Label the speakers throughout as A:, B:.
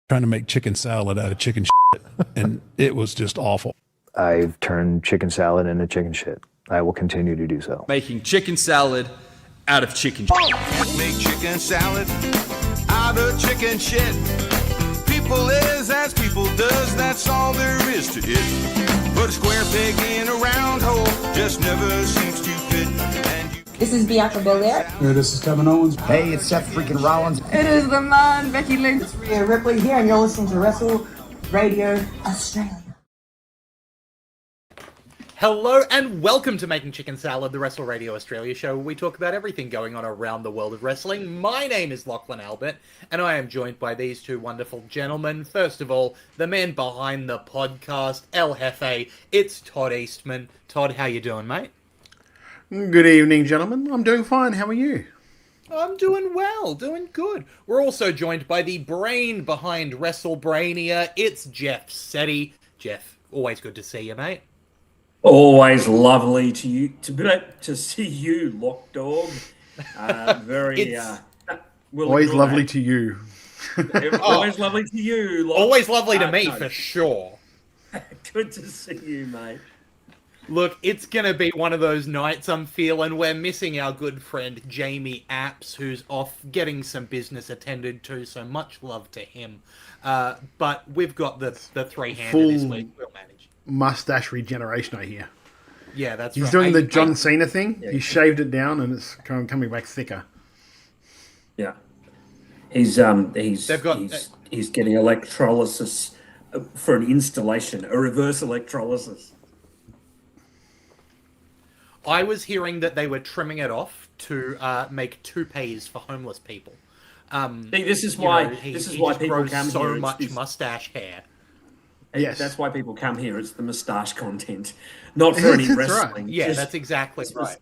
A: trying to make chicken salad out of chicken shit, and it was just awful.
B: I've turned chicken salad into chicken shit. I will continue to do so.
C: Making chicken salad out of chicken shit.
D: Make chicken salad out of chicken shit. People is as people does, that's all there is to it. But a square peg in a round hole just never seems to fit.
E: This is Bianca Belair.
F: Hey, this is Kevin Owens.
G: Hey, it's Seth freaking Rollins.
E: It is the man, Becky Lynch.
H: It's Rhea Ripley here, and you're listening to Wrestle Radio Australia.
I: Hello and welcome to Making Chicken Salad, the Wrestle Radio Australia show, where we talk about everything going on around the world of wrestling. My name is Lachlan Albert, and I am joined by these two wonderful gentlemen. First of all, the man behind the podcast, El Jefe. It's Todd Eastman. Todd, how you doing, mate?
F: Good evening, gentlemen. I'm doing fine. How are you?
I: I'm doing well, doing good. We're also joined by the brain behind WrestleBrania. It's Jeff Setti. Jeff, always good to see you, mate.
J: Always lovely to see you, Lock Dog.
F: Always lovely to you.
J: Always lovely to you, Lock.
I: Always lovely to me, for sure.
J: Good to see you, mate.
I: Look, it's going to be one of those nights I'm feeling. We're missing our good friend Jamie Apps, who's off getting some business attended to, so much love to him. But we've got the three-hander this week. We'll manage.
F: Mustache regeneration, I hear.
I: Yeah, that's
F: He's
I: right.
F: doing the John Cena thing. Yeah. He shaved it down and it's coming back thicker.
J: Yeah. He's getting electrolysis for an installation, a reverse electrolysis.
I: I was hearing that they were trimming it off to make toupees for homeless people.
J: See, this is why people come
I: so
J: here.
I: Much mustache hair.
F: Yes,
J: that's why people come here. It's the moustache content, not for any wrestling.
I: Right. Yeah, that's exactly right.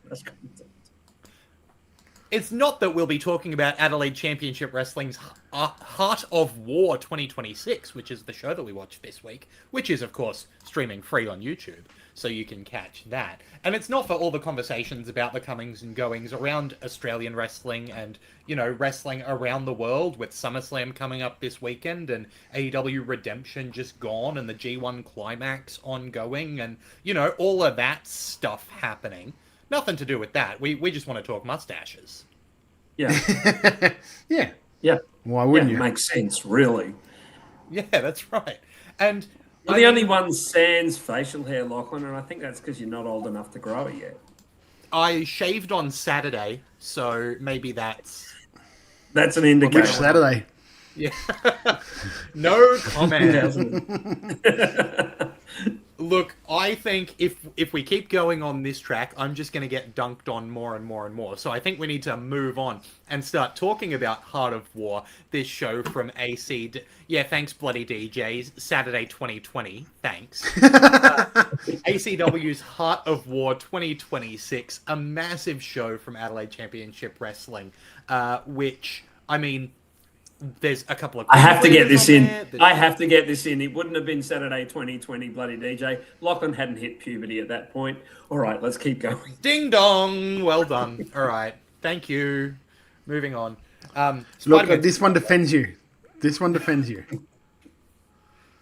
I: It's not that we'll be talking about Adelaide Championship Wrestling's Heart of War 2026, which is the show that we watched this week, which is, of course, streaming free on YouTube, so you can catch that. And it's not for all the conversations about the comings and goings around Australian wrestling and, wrestling around the world, with SummerSlam coming up this weekend and AEW Redemption just gone and the G1 Climax ongoing and, all of that stuff happening. Nothing to do with that. We just want to talk mustaches.
J: Yeah.
F: Yeah. Why wouldn't you?
J: It makes sense, really.
I: Yeah, that's right. And
J: the only one sans facial hair, Lachlan, and I think that's because you're not old enough to grow it yet.
I: I shaved on Saturday, so maybe that's
J: an indicator.
F: Which Saturday?
I: Yeah. No comment. Look, I think if we keep going on this track, I'm just going to get dunked on more and more and more. So I think we need to move on and start talking about Heart of War, this show from Yeah, thanks, bloody DJs. Saturday 2020. Thanks. ACW's Heart of War 2026, a massive show from Adelaide Championship Wrestling, which, there's a couple of...
J: I have to get this in. It wouldn't have been Saturday 2020, bloody DJ. Lachlan hadn't hit puberty at that point. All right, let's keep going.
I: Ding dong. Well done. All right. Thank you. Moving on.
F: Look, this one defends you.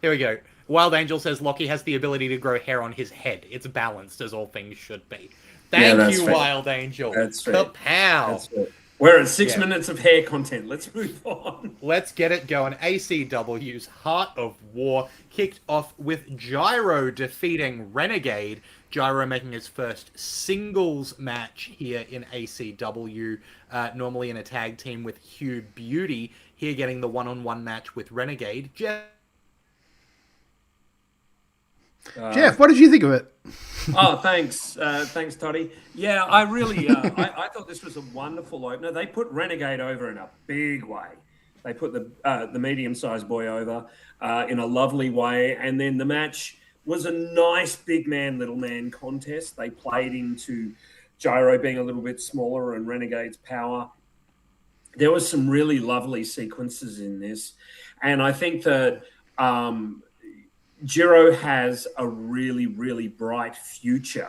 I: Here we go. Wild Angel says Lockie has the ability to grow hair on his head. It's balanced, as all things should be. Thank you, fair. Wild Angel.
J: That's fair.
I: Kapow.
J: That's fair. We're at 6 minutes of hair content. Let's move on.
I: Let's get it going. ACW's Heart of War kicked off with Gyro defeating Renegade. Gyro making his first singles match here in ACW, normally in a tag team with Hugh Beauty. Here getting the one-on-one match with Renegade.
F: Jeff, what did you think of it?
J: Oh, thanks. Thanks, Toddy. Yeah, I really, I thought this was a wonderful opener. They put Renegade over in a big way. They put the medium-sized boy over in a lovely way. And then the match was a nice big man, little man contest. They played into Gyro being a little bit smaller and Renegade's power. There was some really lovely sequences in this. And I think that Gyro has a really, really bright future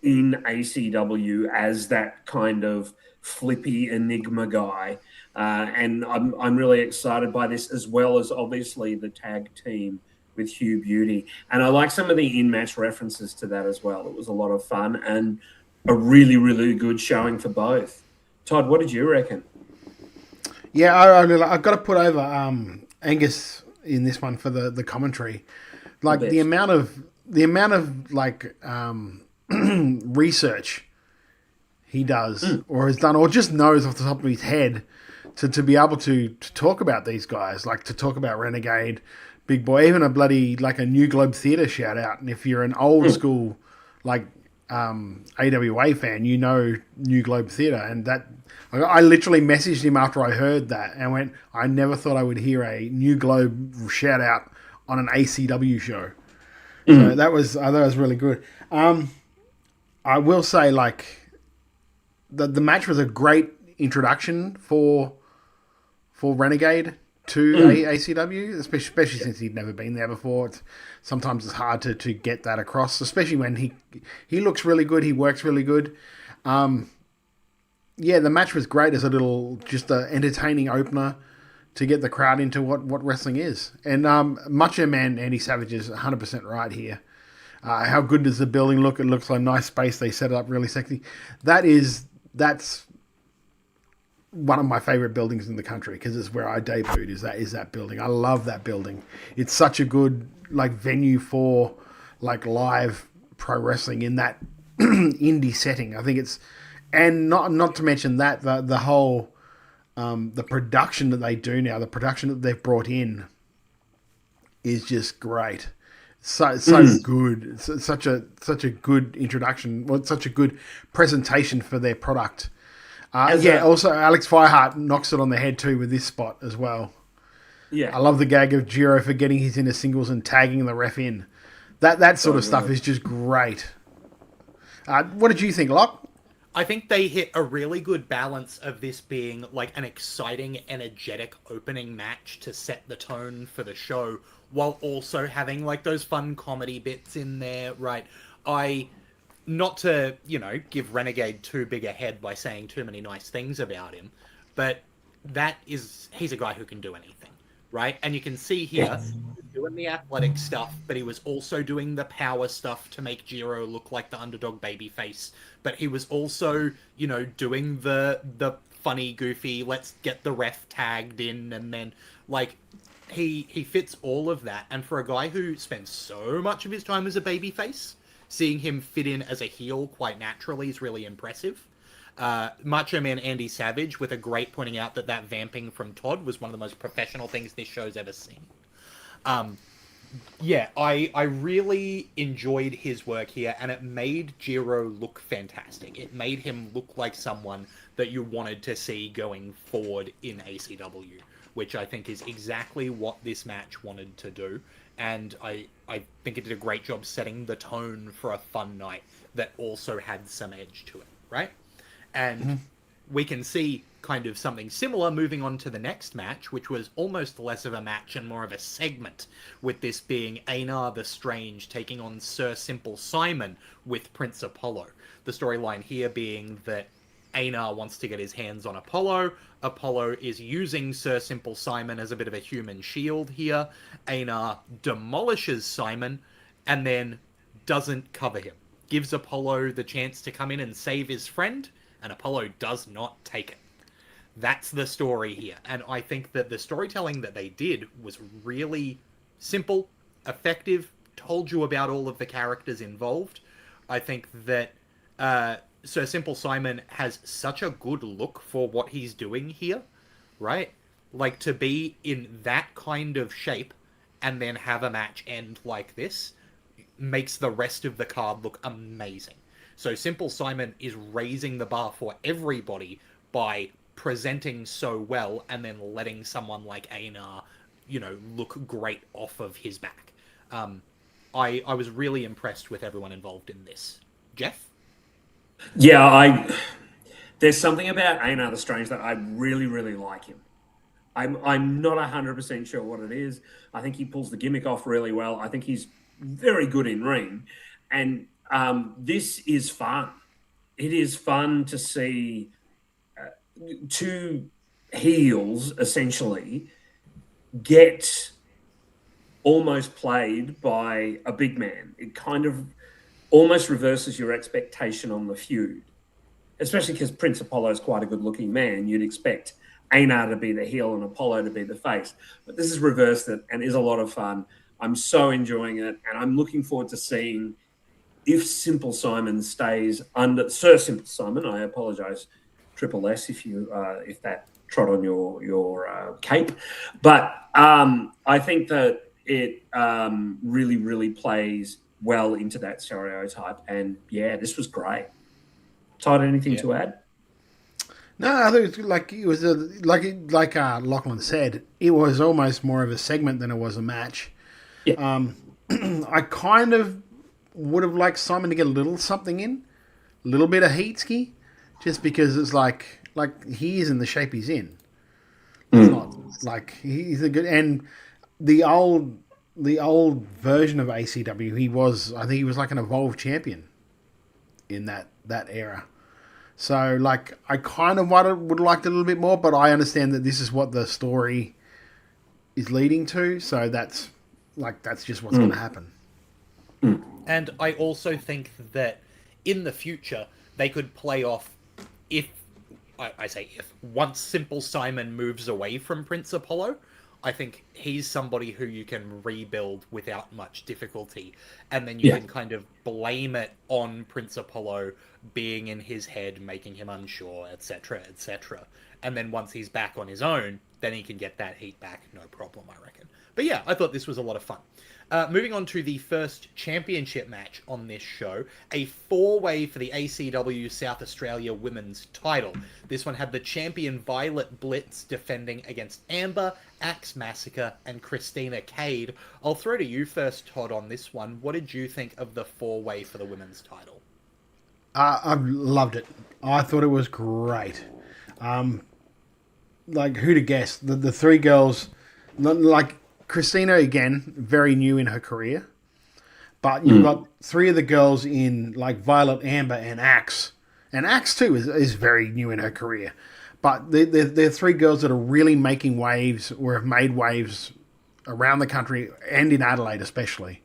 J: in ACW as that kind of flippy enigma guy. And I'm really excited by this, as well as obviously the tag team with Hugh Beauty. And I like some of the in-match references to that as well. It was a lot of fun and a really, really good showing for both. Todd, what did you reckon?
F: Yeah, I've got to put over Angus in this one for the commentary. Like the amount of like research he does or has done or just knows off the top of his head to be able to talk about these guys, like to talk about Renegade, Big Boy, even a New Globe Theatre shout out. And if you're an old school like AWA fan, you know New Globe Theatre, and that I literally messaged him after I heard that and went, I never thought I would hear a New Globe shout out on an ACW show. So that was really good. I will say, like, the match was a great introduction for Renegade to ACW, especially since he'd never been there before. Sometimes it's hard to get that across, especially when he looks really good, he works really good. Yeah, the match was great as a little, just an entertaining opener to get the crowd into what wrestling is. And Macho Man Andy Savage is 100% right here. How good does the building look? It looks like a nice space. They set it up really sexy. That's one of my favorite buildings in the country because it's where I debuted. Is that building? I love that building. It's such a good like venue for like live pro wrestling in that indie setting. I think it's, and not to mention that the whole the production that they do now, the production that they've brought in is just great. So good. It's such a good introduction. Well, it's such a good presentation for their product. Also Alex Fireheart knocks it on the head too with this spot as well. Yeah, I love the gag of Giro forgetting he's in a singles and tagging the ref in. That sort of stuff is just great. What did you think, Locke?
I: I think they hit a really good balance of this being like an exciting, energetic opening match to set the tone for the show, while also having like those fun comedy bits in there, right? Not to, give Renegade too big a head by saying too many nice things about him, but he's a guy who can do anything, right? And you can see here, doing the athletic stuff, but he was also doing the power stuff to make Jiro look like the underdog babyface. But he was also, doing the funny, goofy, let's get the ref tagged in, and then like he fits all of that. And for a guy who spends so much of his time as a babyface, seeing him fit in as a heel quite naturally is really impressive. Macho Man Andy Savage with a great pointing out that vamping from Todd was one of the most professional things this show's ever seen. I really enjoyed his work here, and it made Jiro look fantastic. It made him look like someone that you wanted to see going forward in ACW, which I think is exactly what this match wanted to do. And I think it did a great job setting the tone for a fun night that also had some edge to it, right? And we can see kind of something similar moving on to the next match, which was almost less of a match and more of a segment, with this being Einar the Strange taking on Sir Simple Simon with Prince Apollo. The storyline here being that Einar wants to get his hands on Apollo. Apollo is using Sir Simple Simon as a bit of a human shield here. Einar demolishes Simon and then doesn't cover him. Gives Apollo the chance to come in and save his friend, and Apollo does not take it. That's the story here. And I think that the storytelling that they did was really simple, effective, told you about all of the characters involved. I think that Sir Simple Simon has such a good look for what he's doing here, right? Like, to be in that kind of shape and then have a match end like this makes the rest of the card look amazing. So Simple Simon is raising the bar for everybody by presenting so well and then letting someone like Einar, look great off of his back. I was really impressed with everyone involved in this. Jeff?
J: Yeah, there's something about Einar the Strange that I really, really like him. I'm not 100% sure what it is. I think he pulls the gimmick off really well. I think he's very good in ring. And this is fun. It is fun to see two heels essentially get almost played by a big man. It kind of almost reverses your expectation on the feud, especially because Prince Apollo is quite a good-looking man. You'd expect Einar to be the heel and Apollo to be the face. But this has reversed it and is a lot of fun. I'm so enjoying it, and I'm looking forward to seeing if Simple Simon stays under Sir Simple Simon. I apologise, Triple S, if that trot on your cape. But I think that it really, really plays well into that stereotype. And yeah, this was great. Todd, anything to add?
F: No, I think it was like Lachlan said, it was almost more of a segment than it was a match.
J: Yeah.
F: I kind of would have liked Simon to get a little something in, a little bit of heat ski, just because it's like he is in the shape he's in. It's not like he's a good, and the old version of ACW, I think he was like an evolved champion in that era. So like I kind of would have liked it a little bit more, but I understand that this is what the story is leading to, so that's just what's going to happen.
I: And I also think that in the future they could play off if once Simple Simon moves away from Prince Apollo, I think he's somebody who you can rebuild without much difficulty, and then you can kind of blame it on Prince Apollo being in his head, making him unsure, etc., etc. And then once he's back on his own, then he can get that heat back, no problem, I reckon. But yeah, I thought this was a lot of fun. Moving on to the first championship match on this show, a four-way for the ACW South Australia Women's title. This one had the champion Violet Blitz defending against Amber, Axe Massacre, and Christina Cade. I'll throw to you first, Todd, on this one. What did you think of the four-way for the women's title?
F: I've loved it. I thought it was great. Like, who'd have guessed? The three girls, like Christina, again, very new in her career. But you've got three of the girls in, like, Violet, Amber, and Axe. And Axe, too, is very new in her career. But they're three girls that are really making waves, or have made waves around the country, and in Adelaide especially.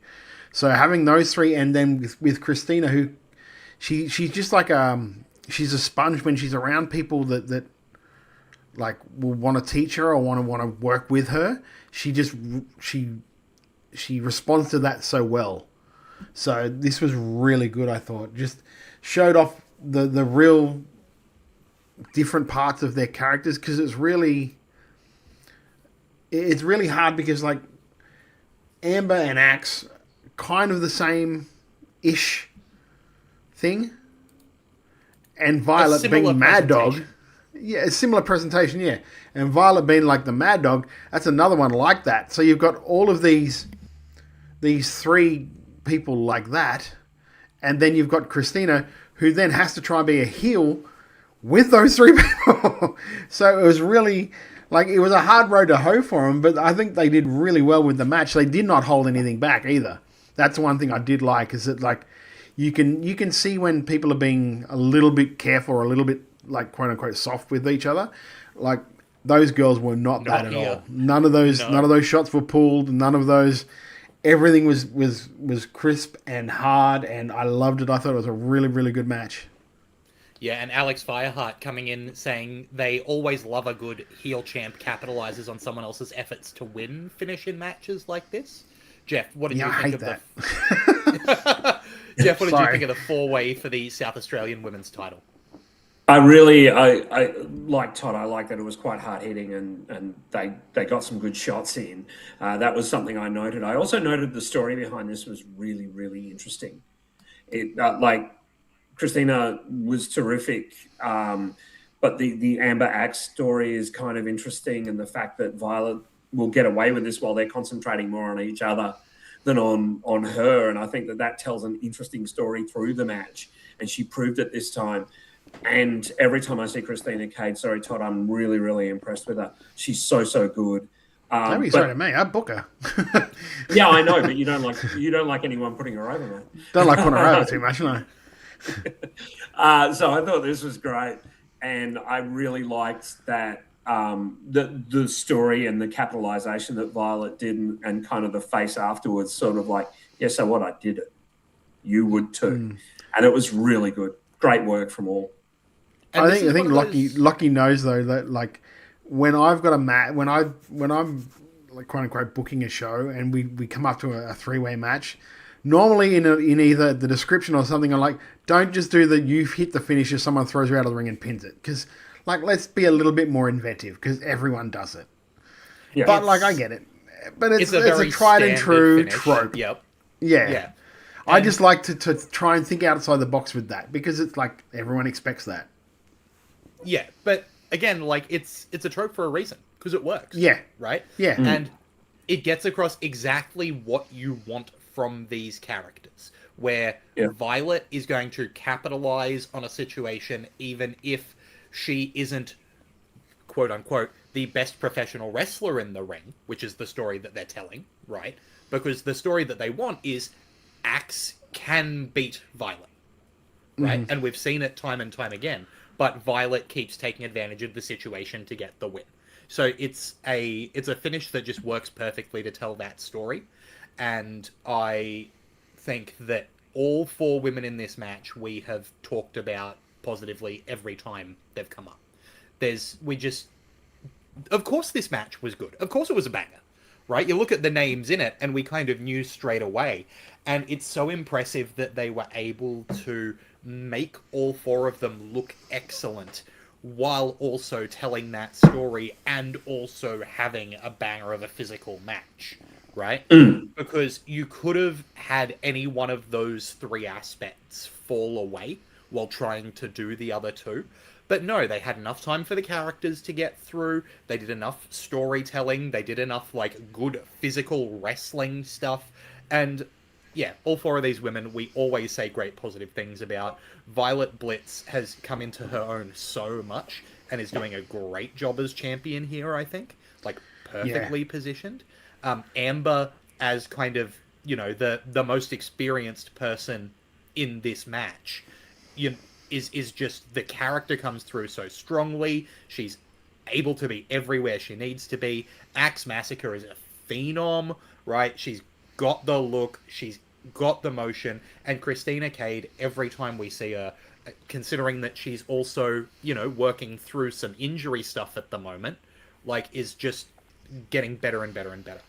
F: So having those three, and then with Christina, who she's just like she's a sponge when she's around people that like will want to teach her or want to work with her. She responds to that so well. So this was really good, I thought. Just showed off the real different parts of their characters, because it's really hard, because like Amber and Axe kind of the same-ish thing, and Violet being Mad Dog. Yeah, a similar presentation, yeah. And Violet being like the Mad Dog, that's another one like that. So you've got all of these three people like that, and then you've got Christina, who then has to try and be a heel with those three people. So it was really, like, it was a hard road to hoe for them, but I think they did really well with the match. They did not hold anything back either. That's one thing I did like, is that, like, you can see when people are being a little bit careful or a little bit, like, quote unquote soft with each other. Like, those girls were not that at all. None of those shots were pulled. None of those. Everything was crisp and hard, and I loved it. I thought it was a really, really good match.
I: Yeah, and Alex Fireheart coming in saying they always love a good heel champ capitalizes on someone else's efforts to win finish in matches like this. Jeff, what did you think of that? Jeff, what did you think of the four-way for the South Australian women's title?
J: I like Todd. I like that it was quite hard-hitting, and they got some good shots in. That was something I noted. I also noted the story behind this was really, really interesting. It like Christina was terrific, but the Amber Axe story is kind of interesting, and the fact that Violet will get away with this while they're concentrating more on each other than on her, and I think that tells an interesting story through the match, and she proved it this time. And every time I see Christina Cade, sorry Todd, I'm really, really impressed with her. She's so good.
F: Don't be sorry to me. I'd book her.
J: Yeah, I know, but you don't like anyone putting her over, mate.
F: Don't like putting her over too much, no.
J: So I thought this was great, and I really liked that the story and the capitalization that Violet did, and kind of the face afterwards, sort of like, yeah, so what? I did it. You would too, and it was really good. Great work from all.
F: And I think Lucky knows though that like when I've got a match, when I'm like quote unquote booking a show and we come up to a 3-way match, normally in either the description or something, I'm like, don't just do the you've hit the finisher, someone throws you out of the ring and pins it, because like let's be a little bit more inventive because everyone does it. Yeah, but like I get it, but it's a tried and true finish. Trope.
I: Yep.
F: Yeah. I just like to try and think outside the box with that because it's like everyone expects that.
I: Yeah, but again, like it's a trope for a reason because it works.
F: Yeah.
I: Right?
F: Yeah.
I: And it gets across exactly what you want from these characters, where Violet is going to capitalize on a situation even if she isn't, quote unquote, the best professional wrestler in the ring, which is the story that they're telling, right? Because the story that they want is Axe can beat Violet, right? And we've seen it time and time again, but Violet keeps taking advantage of the situation to get the win. So it's a finish that just works perfectly to tell that story. And I think that all 4 women in this match we have talked about positively every time they've come up. Of course this match was good. Of course it was a banger, right? You look at the names in it and we kind of knew straight away. And it's so impressive that they were able to make all 4 of them look excellent while also telling that story and also having a banger of a physical match, right? Because you could have had any one of those 3 aspects fall away while trying to do the other 2. But no, they had enough time for the characters to get through. They did enough storytelling. They did enough, like, good physical wrestling stuff. And yeah, all 4 of these women, we always say great positive things about. Violet Blitz has come into her own so much and is doing a great job as champion here, I think. Like, perfectly positioned. Amber as kind of, you know, the most experienced person in this match, is just, the character comes through so strongly. She's able to be everywhere she needs to be. Axe Massacre is a phenom, right? She's got the look, she's got the motion, and Christina Cade, every time we see her, considering that she's also, you know, working through some injury stuff at the moment, like, is just getting better and better and better.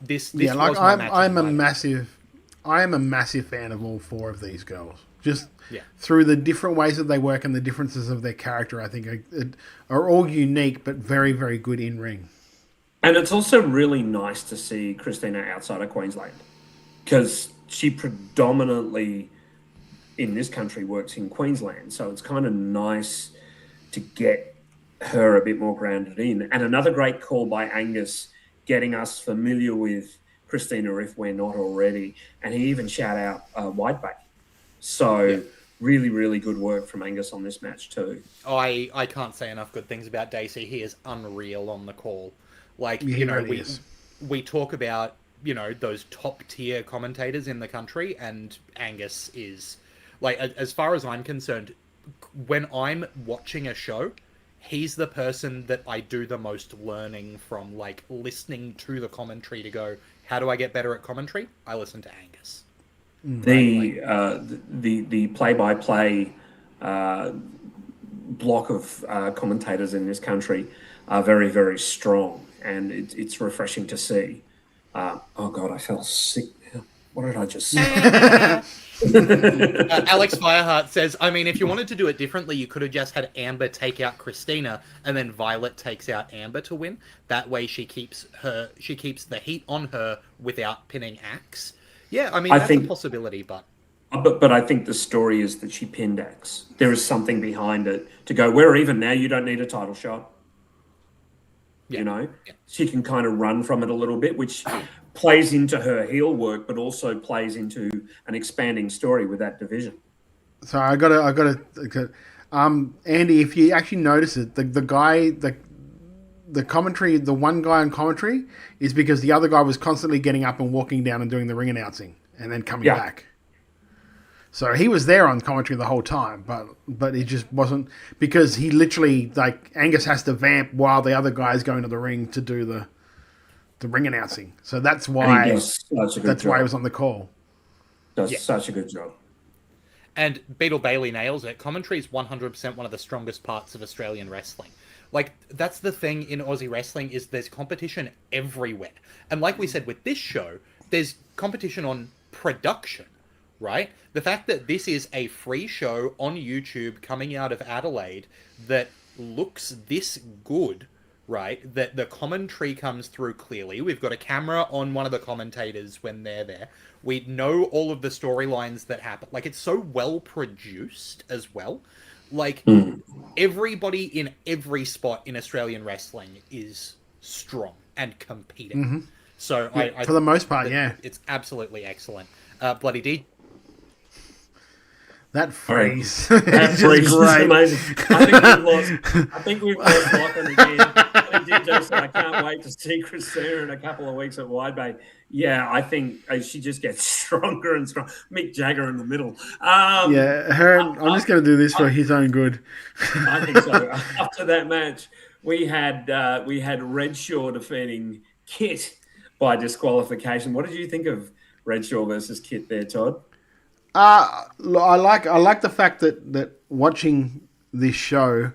I: This was my match. I am a massive fan of all 4 of these girls. Just through the different ways that they work and the differences of their character, I think are all unique but very, very good in ring.
J: And it's also really nice to see Christina outside of Queensland, because she predominantly in this country works in Queensland. So it's kind of nice to get her a bit more grounded in. And another great call by Angus, getting us familiar with Christina if we're not already. And he even shout out White Bay. So really, really good work from Angus on this match too.
I: I can't say enough good things about Dacey. He is unreal on the call. Like, you know, we talk about, you know, those top tier commentators in the country, and Angus is, like, as far as I'm concerned, when I'm watching a show, he's the person that I do the most learning from, like, listening to the commentary to go, how do I get better at commentary? I listen to Angus.
J: The play-by-play block of commentators in this country are very, very strong, and it's refreshing to see. Oh God, I felt sick now. What did I just say?
I: Alex Fireheart says, I mean, if you wanted to do it differently, you could have just had Amber take out Christina and then Violet takes out Amber to win. That way she keeps the heat on her without pinning Axe. Yeah, I mean, that's a possibility, but
J: I think the story is that she pinned Axe. There is something behind it to go, we're even now, you don't need a title shot. You know? Yeah. She can kind of run from it a little bit, which plays into her heel work, but also plays into an expanding story with that division.
F: So I gotta Andy, if you actually notice it, the commentary, the one guy on commentary is because the other guy was constantly getting up and walking down and doing the ring announcing and then coming back. So he was there on commentary the whole time, but he just wasn't, because he literally, like, Angus has to vamp while the other guy's going to the ring to do the ring announcing. So that's why he was on the call.
J: Does such a good job.
I: And Beetle Bailey nails it. Commentary is 100% one of the strongest parts of Australian wrestling. Like, that's the thing in Aussie wrestling, is there's competition everywhere. And like we said with this show, there's competition on production, right? The fact that this is a free show on YouTube coming out of Adelaide that looks this good, right? That the commentary comes through clearly. We've got a camera on one of the commentators when they're there. We know all of the storylines that happen. Like, it's so well produced as well. Like, everybody in every spot in Australian wrestling is strong and competing.
F: Mm-hmm.
I: So
F: I for the most part, yeah,
I: it's absolutely excellent. Bloody D.
F: That phrase,
J: that phrase is amazing. I think we've lost Lachlan again. Bloody D just said, I can't wait to see Christina in a couple of weeks at Wide Bay. Yeah, I think she just gets stronger and stronger. Mick Jagger in the middle.
F: I'm just going to do this for his own good.
J: I think so. After that match, we had Redshaw defeating Kit by disqualification. What did you think of Redshaw versus Kit there, Todd?
F: I like the fact that watching this show,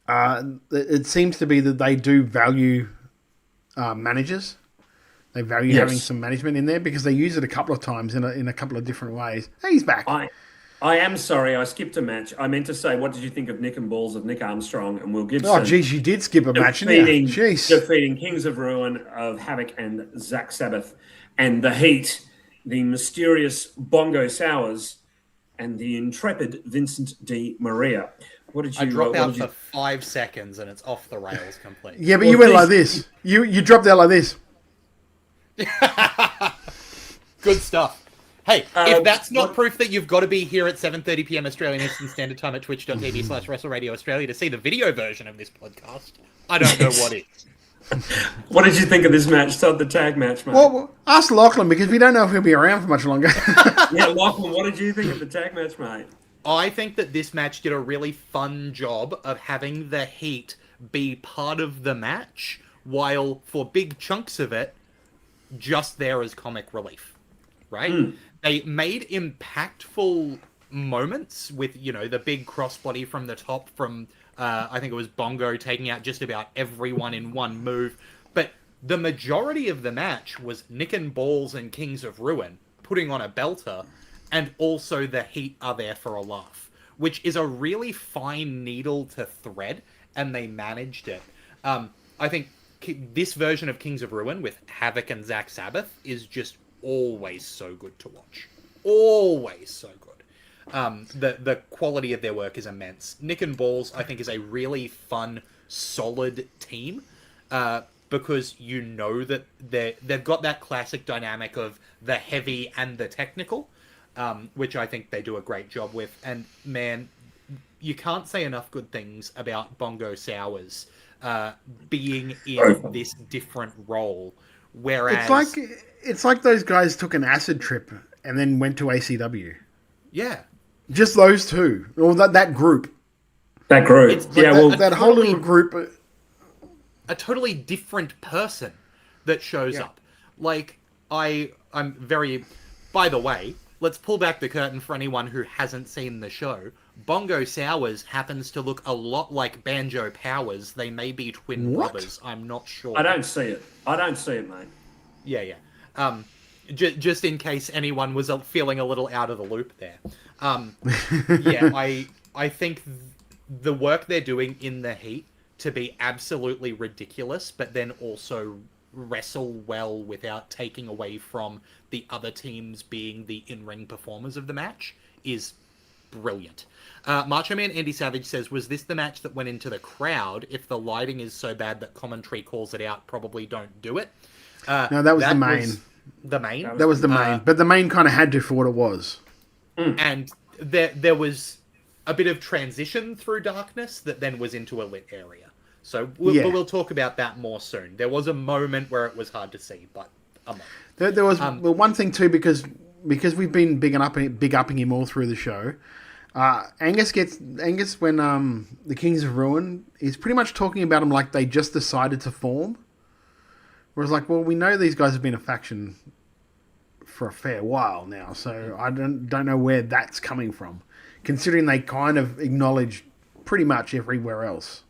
F: it seems to be that they do value managers. They value having some management in there, because they use it a couple of times in a couple of different ways. Hey, he's back.
J: I am sorry, I skipped a match. I meant to say, what did you think of Nick and Balls of Nick Armstrong and Will Gibson?
F: Oh, geez, you did skip a match, didn't you?
J: Defeating Kings of Ruin of Havoc and Zach Sabbath, and the Heat, the mysterious Bongo Sowers, and the intrepid Vincent D. Maria. What did you?
I: I dropped out for 5 seconds and it's off the rails completely.
F: Yeah, but you went like this. You dropped out like this.
I: Good stuff. Hey, if that's not proof that you've got to be here at 7:30 p.m. Australian Eastern Standard Time at twitch.tv/WrestleRadio Australia to see the video version of this podcast, I don't know what is.
J: What did you think of this match, Todd, the tag match, mate?
F: Well, ask Lachlan, because we don't know if he'll be around for much longer.
J: Yeah, Lachlan, what did you think of the tag match, mate?
I: I think that this match did a really fun job of having the Heat be part of the match, while for big chunks of it, just there as comic relief, right? They made impactful moments with, the big crossbody from the top from, I think it was Bongo taking out just about everyone in one move. But the majority of the match was Nick and Balls and Kings of Ruin putting on a belter, and also the Heat are there for a laugh, which is a really fine needle to thread, and they managed it. I think this version of Kings of Ruin with Havoc and Zach Sabbath is just always so good to watch. Always so good. The quality of their work is immense. Nick and Balls, I think, is a really fun, solid team, because you know that they've got that classic dynamic of the heavy and the technical, which I think they do a great job with. And man, you can't say enough good things about Bongo Sowers being in this different role. Whereas
F: it's like those guys took an acid trip and then went to ACW.
I: Yeah,
F: just those two, or that group.
J: That group,
I: it's like
F: that whole little group.
I: A totally different person that shows up. Like I'm very. By the way, let's pull back the curtain for anyone who hasn't seen the show. Bongo Sowers happens to look a lot like Banjo Powers. They may be twin brothers. I'm not sure.
J: I don't see it, mate.
I: Yeah. Just in case anyone was feeling a little out of the loop there. I think the work they're doing in the Heat to be absolutely ridiculous, but then also wrestle well without taking away from the other teams being the in-ring performers of the match is brilliant. Macho Man Andy Savage says, was this the match that went into the crowd? If the lighting is so bad that commentary calls it out, probably don't do it.
F: No, that was the main.
I: The main?
F: That was the main. But the main kind of had to for what it was.
I: And there was a bit of transition through darkness that then was into a lit area. So we'll talk about that more soon. There was a moment where it was hard to see, but a moment.
F: There was one thing too, because because we've been big upping him all through the show. Angus when the Kings of Ruin, he's pretty much talking about them like they just decided to form. Whereas, like, well, we know these guys have been a faction for a fair while now, so I don't know where that's coming from, considering they kind of acknowledge pretty much everywhere else.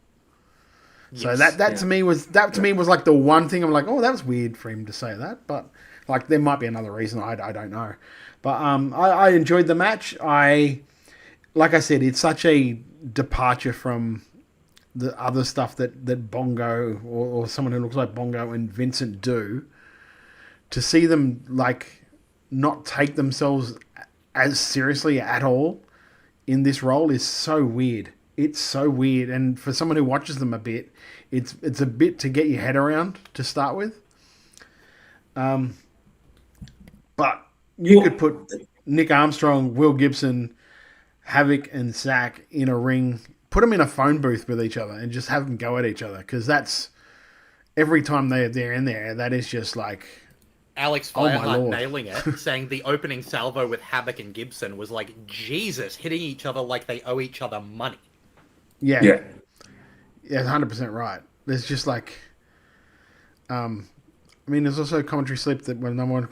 F: Yes, so that to me was like the one thing I'm like, oh, that was weird for him to say that, but like there might be another reason, I don't know. But I enjoyed the match. Like I said, it's such a departure from the other stuff that Bongo or someone who looks like Bongo and Vincent do. To see them like not take themselves as seriously at all in this role is so weird. It's so weird, and for someone who watches them a bit, it's a bit to get your head around to start with. But you could put Nick Armstrong, Will Gibson, Havoc, and Zack in a ring, put them in a phone booth with each other, and just have them go at each other, because that's every time they're in there, that is just like
I: Alex Fireheart nailing it, saying the opening salvo with Havoc and Gibson was like Jesus, hitting each other like they owe each other money.
F: Yeah, 100% right. There's just like, I mean, there's also a commentary slip that when number one,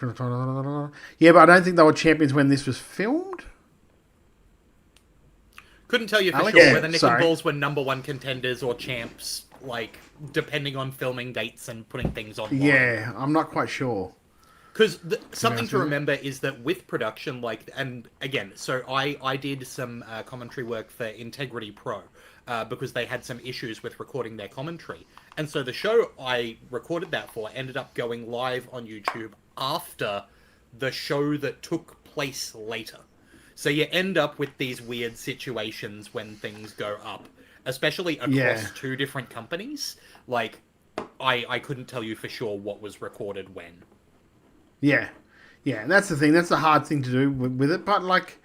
F: yeah, but I don't think they were champions when this was filmed.
I: Couldn't tell you for sure whether Nick and Balls were number one contenders or champs, like depending on filming dates and putting things on.
F: Yeah, I'm not quite sure.
I: Because something to remember is that with production, like, and again, so I did some commentary work for Integrity Pro because they had some issues with recording their commentary. And so the show I recorded that for ended up going live on YouTube after the show that took place later. So you end up with these weird situations when things go up, especially across two different companies. Like, I couldn't tell you for sure what was recorded when. Yeah, and that's the thing. That's the hard thing to do with it. But, like,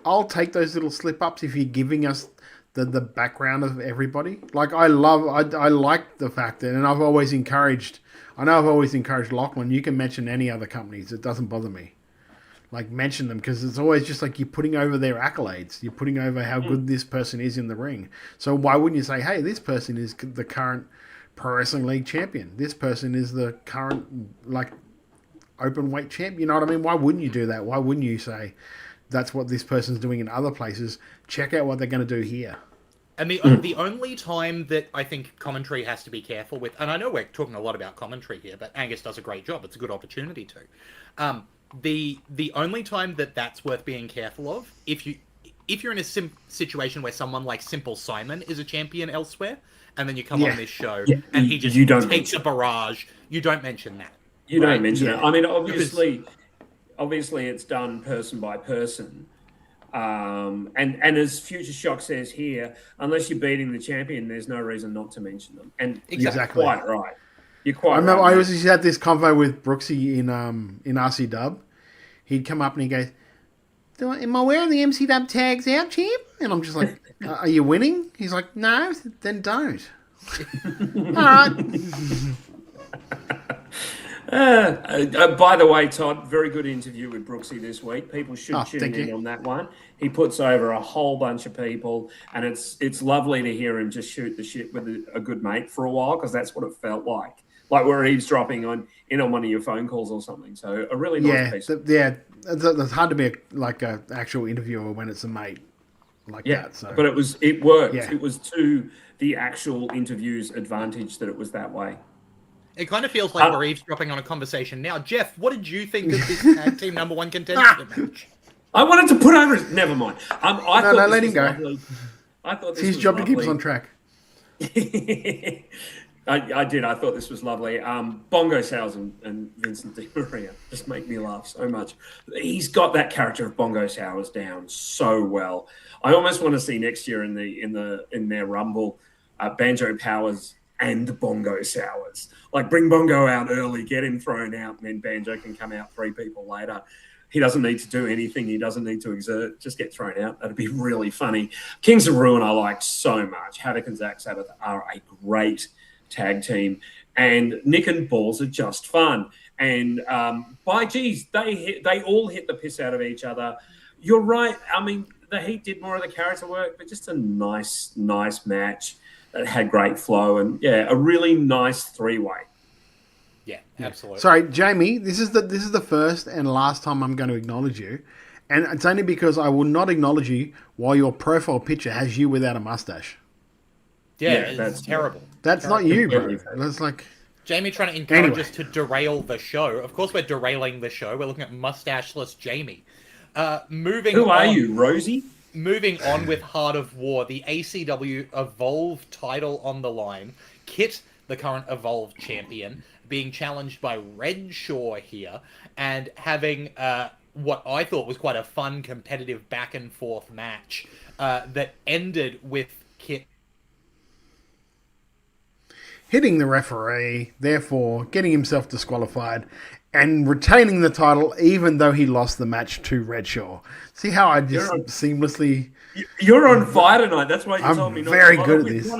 I: I'll take those little slip-ups if you're giving us the background of everybody. Like, I like the fact that, and I've always encouraged Lachlan, you can mention any other companies. It doesn't bother me. Like, mention them, because it's always just like you're putting over their accolades. You're putting over how good this person is in the ring. So why wouldn't you say, hey, this person is the current Pro Wrestling League champion. This person is the current, like, open weight champ. You know what I mean? Why wouldn't you do that? Why wouldn't you say that's what this person's doing in other places? Check out what they're going to do here. And the only time that I think commentary has to be careful with, and I know we're talking a lot about commentary here, but Angus does a great job. It's a good opportunity to. The only time that's worth being careful of, if you're in a situation where someone like Simple Simon is a champion elsewhere, and then you come on this show and he just takes a barrage, you don't mention that. You don't mention it. I mean, obviously it's done person by person. And as Future Shock says here, unless you're beating the champion, there's no reason not to mention them. And exactly. You're quite right. You're quite right. I remember I always had this convo with Brooksy in RCW. He'd come up and he goes, am I wearing the MC tags out, champ? And I'm just like, are you winning? He's like, no, then don't. All right. By the way, Todd, very good interview with Brooksy this week. People should tune in on that one. He puts over a whole bunch of people, and it's lovely to hear him just shoot the shit with a good mate for a while, because that's what it felt like we're eavesdropping on one of your phone calls or something. So a really nice piece. It's hard to be an actual interviewer when it's a mate like that. So. But it worked. Yeah. It was to the actual interview's advantage that it was that way. It kind of feels like we're eavesdropping on a conversation now. Jeff, what did you think of this tag team number one contender match? I wanted to put over... Never mind. Let him go. Lovely. I thought this was his job lovely. To keep us on track. I did. I thought this was lovely. Bongo Sowers and Vincent Di Maria just make me laugh so much. He's got that character of Bongo Sowers down so well. I almost want to see next year in their Rumble, Banjo Powers and Bongo Sowers. Like, bring Bongo out early, get him thrown out, and then Banjo can come out 3 people later. He doesn't need to do anything. He doesn't need to exert. Just get thrown out. That'd be really funny. Kings of Ruin I like so much. Havoc and Zack Sabbath are a great tag team. And Nick and Balls are just fun.
J: And by geez, they all hit the piss out of each other. You're right. I mean, the Heat did more of the character work, but just a nice match that had great flow and a really nice three-way.
I: Yeah, absolutely.
F: Sorry, Jamie. This is the first and last time I'm going to acknowledge you, and it's only because I will not acknowledge you while your profile picture has you without a mustache.
I: Yeah, that's terrible.
F: That's
I: terrible.
F: not you, bro. That's like
I: Jamie trying to encourage us to derail the show. Of course, we're derailing the show. We're looking at mustacheless Jamie. Who
J: are you, Rosie?
I: Moving on with Heart of War, the ACW Evolve title on the line. Kit, the current Evolve champion, being challenged by Redshaw here, and having what I thought was quite a fun, competitive back-and-forth match that ended with Kit
F: hitting the referee, therefore getting himself disqualified, and retaining the title even though he lost the match to Redshaw. See how I just seamlessly...
J: You're on fire tonight. That's why you told me not to
F: very good at this.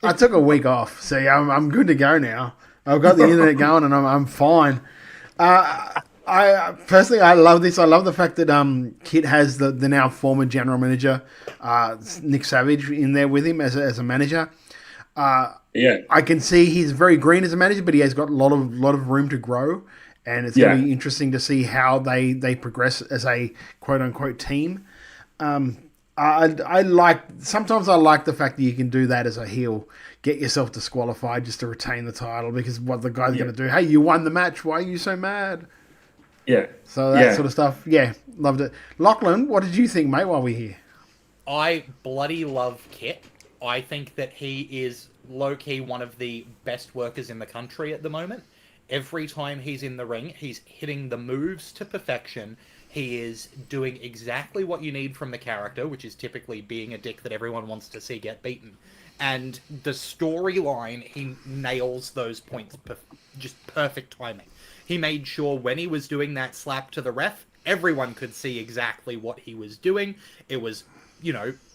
F: I took a week off. See, I'm good to go now. I've got the internet going and I'm fine. I personally, I love this. I love the fact that Kit has the now former general manager, Nick Savage, in there with him as a manager. I can see he's very green as a manager, but he has got a lot of room to grow, and it's going to be interesting to see how they progress as a quote unquote team. I like the fact that you can do that as a heel, get yourself disqualified just to retain the title, because what the guy's going to do? Hey, you won the match. Why are you so mad?
J: Yeah.
F: So that sort of stuff. Yeah, loved it. Lachlan, what did you think, mate? While we're here,
I: I bloody love Kit. I think that he is low-key one of the best workers in the country at the moment. Every time he's in the ring, he's hitting the moves to perfection. He is doing exactly what you need from the character, which is typically being a dick that everyone wants to see get beaten. And the storyline, he nails those points, just perfect timing. He made sure when he was doing that slap to the ref, everyone could see exactly what he was doing. It was,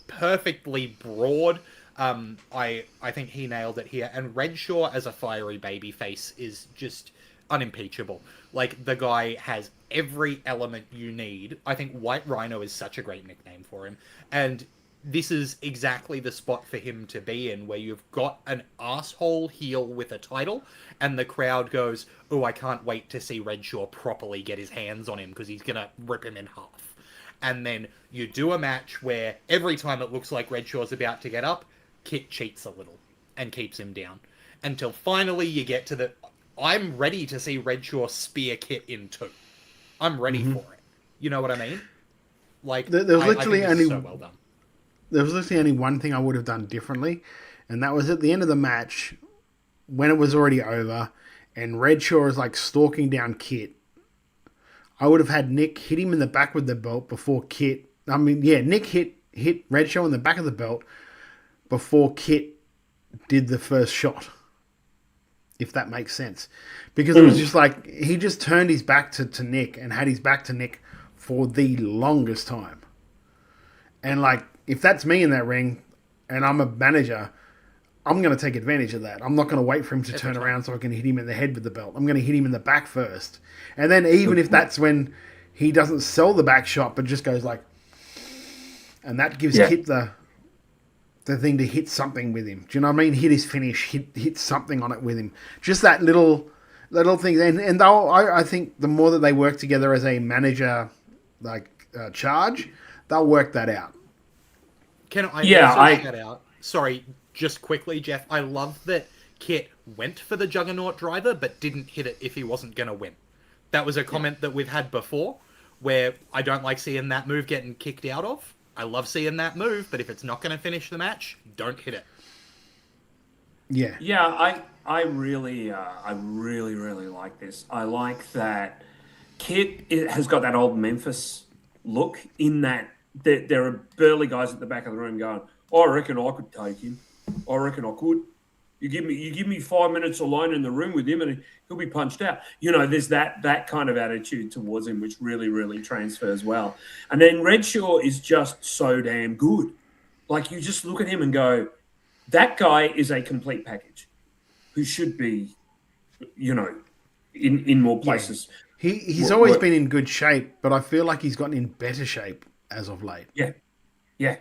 I: perfectly broad. I think he nailed it here. And Redshaw as a fiery babyface is just unimpeachable. Like, the guy has every element you need. I think White Rhino is such a great nickname for him. And this is exactly the spot for him to be in, where you've got an asshole heel with a title, and the crowd goes, oh, I can't wait to see Redshaw properly get his hands on him, because he's going to rip him in half. And then you do a match where every time it looks like Redshaw's about to get up, Kit cheats a little and keeps him down. Until finally you get to I'm ready to see Redshaw spear Kit in two. I'm ready for it. You know what I mean? Like,
F: there was literally only
I: so well done.
F: There was literally only one thing I would have done differently, and that was at the end of the match, when it was already over, and Redshaw is like stalking down Kit. I would have had Nick hit him in the back with the belt before Kit. Nick hit Redshaw in the back of the belt before Kit did the first shot, if that makes sense. Because it was just like, he just turned his back to Nick and had his back to Nick for the longest time. And like, if that's me in that ring and I'm a manager, I'm going to take advantage of that. I'm not going to wait for him to turn around so I can hit him in the head with the belt. I'm going to hit him in the back first. And then even if that's when he doesn't sell the back shot, but just goes like, and that gives Kit the thing to hit something with him. Do you know what I mean? Hit his finish, hit something on it with him. Just that little thing. And I think the more that they work together as a manager, charge, they'll work that out.
I: Can I work that out? Sorry, just quickly, Jeff. I love that Kit went for the Juggernaut driver, but didn't hit it if he wasn't going to win. That was a comment that we've had before, where I don't like seeing that move getting kicked out of. I love seeing that move, but if it's not going to finish the match, don't hit it.
F: Yeah.
J: Yeah, I really like this. I like that Kit has got that old Memphis look in that there are burly guys at the back of the room going, I reckon I could take him. I reckon I could. You give me 5 minutes alone in the room with him and he'll be punched out. There's that kind of attitude towards him, which really, really transfers well. And then Redshaw is just so damn good. Like, you just look at him and go, that guy is a complete package who should be, in more places.
F: He's always been in good shape, but I feel like he's gotten in better shape as of late.
J: Yeah.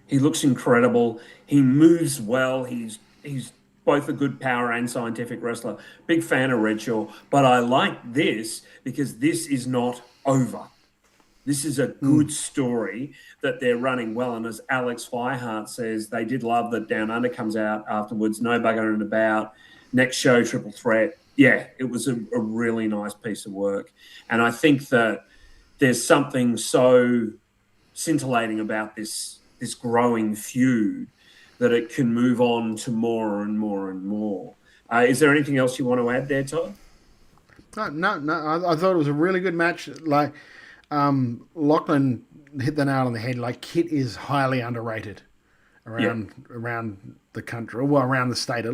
J: He looks incredible. He moves well. He's both a good power and scientific wrestler. Big fan of Redshaw, but I like this because this is not over. This is a good story that they're running well. And as Alex Fireheart says, they did love that Down Under comes out afterwards. No buggering about. Next show, Triple Threat. Yeah, it was a really nice piece of work. And I think that there's something so scintillating about this growing feud that it can move on to more and more and more. Is there anything else you want to add there, Todd?
F: No. I thought it was a really good match. Like, Lachlan hit the nail on the head. Like, Kit is highly underrated around the country, well, around the state,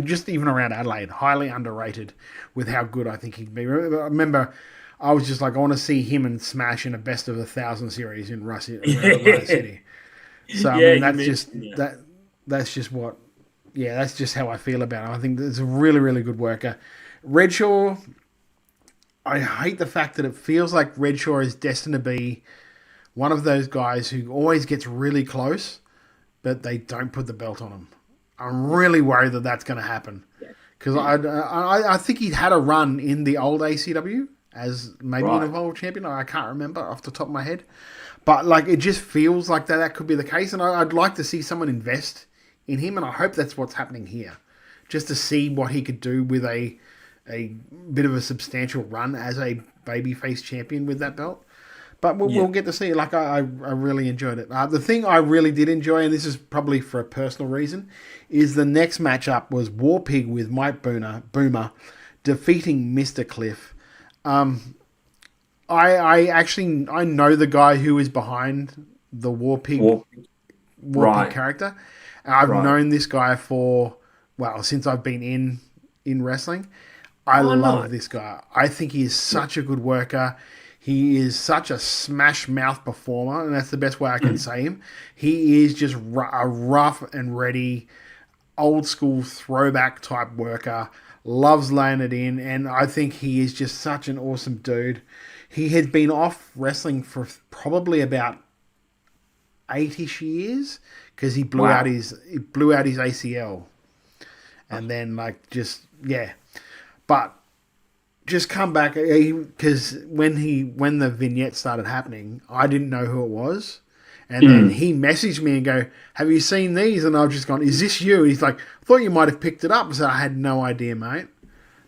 F: just even around Adelaide, highly underrated with how good I think he'd be. I remember I was just like, I want to see him and Smash in a best of 1,000 series in Rust City. So I mean, that's just how I feel about him. I think it's a really, really good worker. Redshaw, I hate the fact that it feels like Redshaw is destined to be one of those guys who always gets really close, but they don't put the belt on him. I'm really worried that that's going to happen because I think he'd had a run in the old ACW as maybe an Evolved champion. I can't remember off the top of my head. But like, it just feels like that could be the case, and I'd like to see someone invest in him, and I hope that's what's happening here, just to see what he could do with a bit of a substantial run as a babyface champion with that belt. But we'll get to see. Like, I really enjoyed it. The thing I really did enjoy, and this is probably for a personal reason, is the next matchup was War Pig with Mike Boomer defeating Mr. Cliff. I know the guy who is behind the War Pig character. I've known this guy since I've been in wrestling. I love this guy. I think he is such a good worker. He is such a smash mouth performer, and that's the best way I can say him. He is just a rough and ready, old school throwback type worker. Loves laying it in, and I think he is just such an awesome dude. He had been off wrestling for probably about 8-ish years because he blew out his ACL, and then but just come back because when the vignette started happening, I didn't know who it was, and then he messaged me and go, "Have you seen these?" And I've just gone, "Is this you?" And he's like, "I thought you might have picked it up." So I had no idea, mate.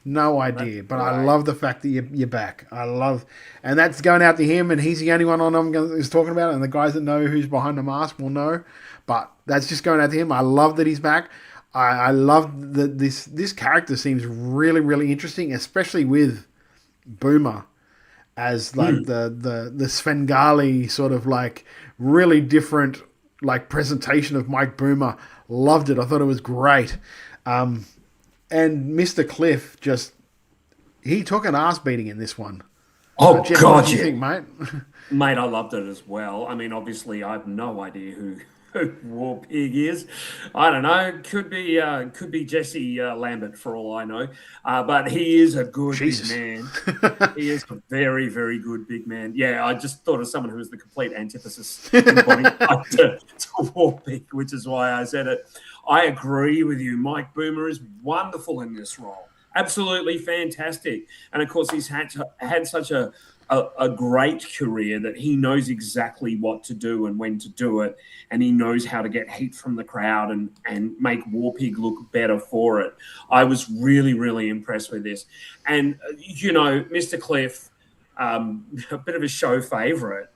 F: No idea, but I love the fact that you're back. And that's going out to him, and he's the only one who's talking about it, and the guys that know who's behind the mask will know, but that's just going out to him. I love that he's back. I love that this character seems really, really interesting, especially with Boomer as like the Svengali sort of like really different like presentation of Mike Boomer. Loved it. I thought it was great. And Mr. Cliff he took an ass beating in this one.
J: Oh,
F: Jeff,
J: God,
F: what do you think, mate?
J: Mate, I loved it as well. I mean, obviously, I have no idea who War Pig is. I don't know. Could be Jesse Lambert for all I know. But he is a good big man. He is a very, very good big man. Yeah, I just thought of someone who was the complete antithesis in body type to War Pig, which is why I said it. I agree with you. Mike Boomer is wonderful in this role. Absolutely fantastic. And of course, he's had such a great career that he knows exactly what to do and when to do it. And he knows how to get heat from the crowd and make War Pig look better for it. I was really, really impressed with this. And, Mr. Cliff, a bit of a show favorite,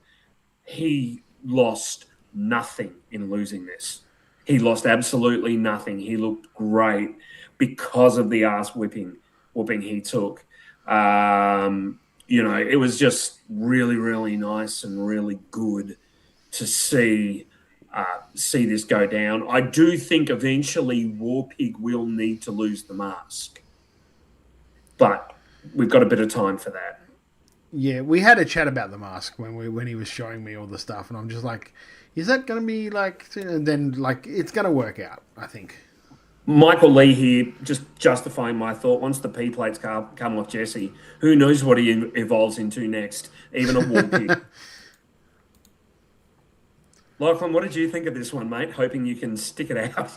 J: he lost nothing in losing this. He lost absolutely nothing. He looked great because of the ass whooping he took. It was just really, really nice and really good to see this go down. I do think eventually War Pig will need to lose the mask, but we've got a bit of time for that.
F: Yeah, we had a chat about the mask when he was showing me all the stuff, and I'm just like, is that going to be like? And then like, it's going to work out, I think.
J: Michael Lee here, just justifying my thought. Once the P plates come off Jesse, who knows what he evolves into next? Even a war pig. Lachlan, what did you think of this one, mate? Hoping you can stick it out.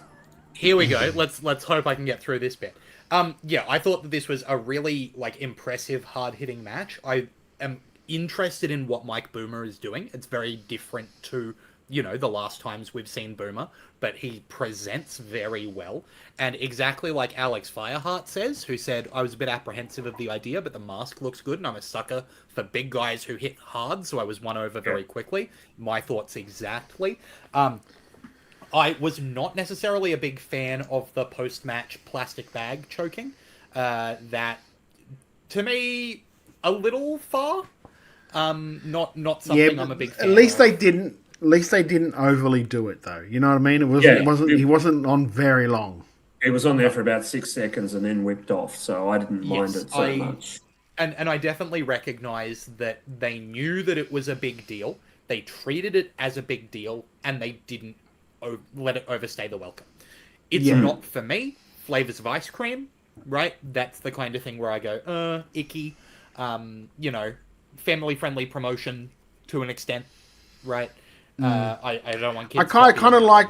I: Here we go. Let's hope I can get through this bit. I thought that this was a really impressive, hard-hitting match. I am interested in what Mike Boomer is doing. It's very different to the last times we've seen Boomer, but he presents very well. And exactly like Alex Fireheart says, who said, I was a bit apprehensive of the idea, but the mask looks good, and I'm a sucker for big guys who hit hard, so I was won over very quickly. My thoughts exactly. I was not necessarily a big fan of the post-match plastic bag choking. That, to me, a little far. Not something I'm a big fan
F: At least
I: of.
F: they didn't overly do it, though. You know what I mean? He wasn't on very long.
J: It was on there for about 6 seconds and then whipped off, so I didn't mind it so much.
I: And I definitely recognize that they knew that it was a big deal. They treated it as a big deal, and they didn't let it overstay the welcome. It's not for me. Flavors of ice cream, right? That's the kind of thing where I go, icky. Family-friendly promotion to an extent, right? I don't want kids.
F: I kind of like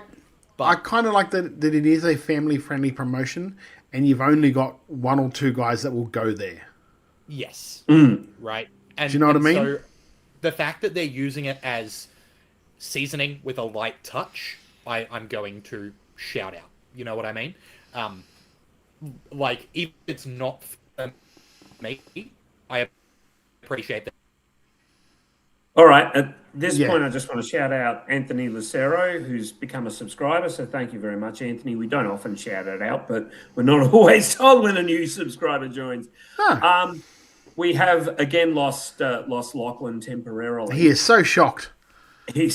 F: that it is a family-friendly promotion, and you've only got 1 or 2 guys that will go there.
I: Yes. Right. And,
F: do you know what I mean?
I: So the fact that they're using it as seasoning with a light touch, I'm going to shout out. You know what I mean? If it's not for me, I appreciate that.
J: All right. At this point, I just want to shout out Anthony Lucero, who's become a subscriber. So thank you very much, Anthony. We don't often shout it out, but we're not always told when a new subscriber joins. We have again lost Lachlan temporarily.
F: He is so shocked.
J: He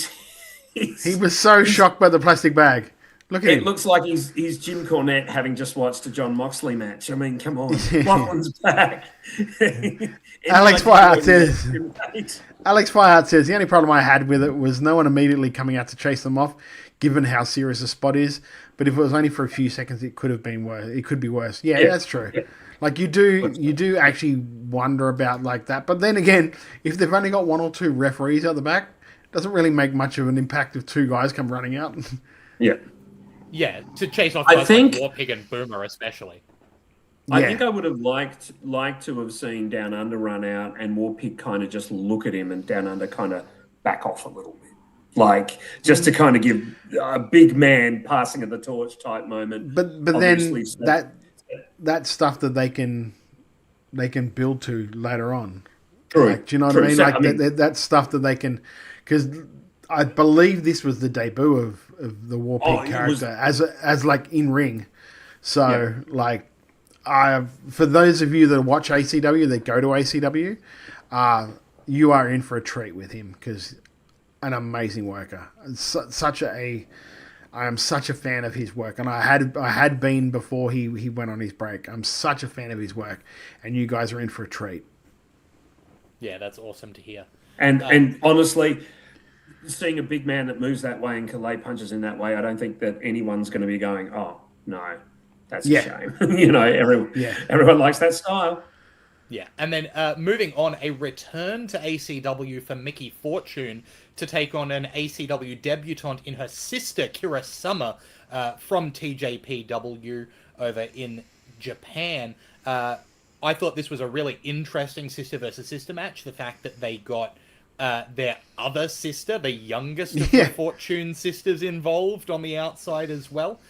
F: was so shocked by the plastic bag. Look at him.
J: It looks like he's Jim Cornette having just watched a John Moxley match. I mean, come on. Lachlan's back.
F: Alex Fireheart says, the only problem I had with it was no one immediately coming out to chase them off, given how serious the spot is. But if it was only for a few seconds, it could have been worse. It could be worse. Yeah, that's true. Yeah. You do actually wonder about that. But then again, if they've only got 1 or 2 referees out the back, it doesn't really make much of an impact if 2 guys come running out.
J: Yeah.
I: Yeah, to chase off guys like Warpig and Boomer especially.
J: I think I would have liked to have seen Down Under run out and Warpig kind of just look at him and Down Under kind of back off a little bit. Just to kind of give a big man passing of the torch type moment.
F: But then that's stuff that they can build to later on.
J: True.
F: Do you know what I mean? So, that's stuff that they can, because I believe this was the debut of the Warpig character as in ring. So for those of you that watch ACW, that go to ACW, you are in for a treat with him because an amazing worker. I am such a fan of his work, and I had been before he went on his break. I'm such a fan of his work, and you guys are in for a treat.
I: Yeah, that's awesome to hear.
J: And honestly, seeing a big man that moves that way and can lay punches in that way, I don't think that anyone's going to be going, oh, no, that's a shame. Everyone likes that style.
I: Yeah, and then moving on, a return to ACW for Mickey Fortune to take on an ACW debutante in her sister, Kira Summer, from TJPW over in Japan. I thought this was a really interesting sister versus sister match. The fact that they got their other sister, the youngest of the Fortune sisters, involved on the outside as well.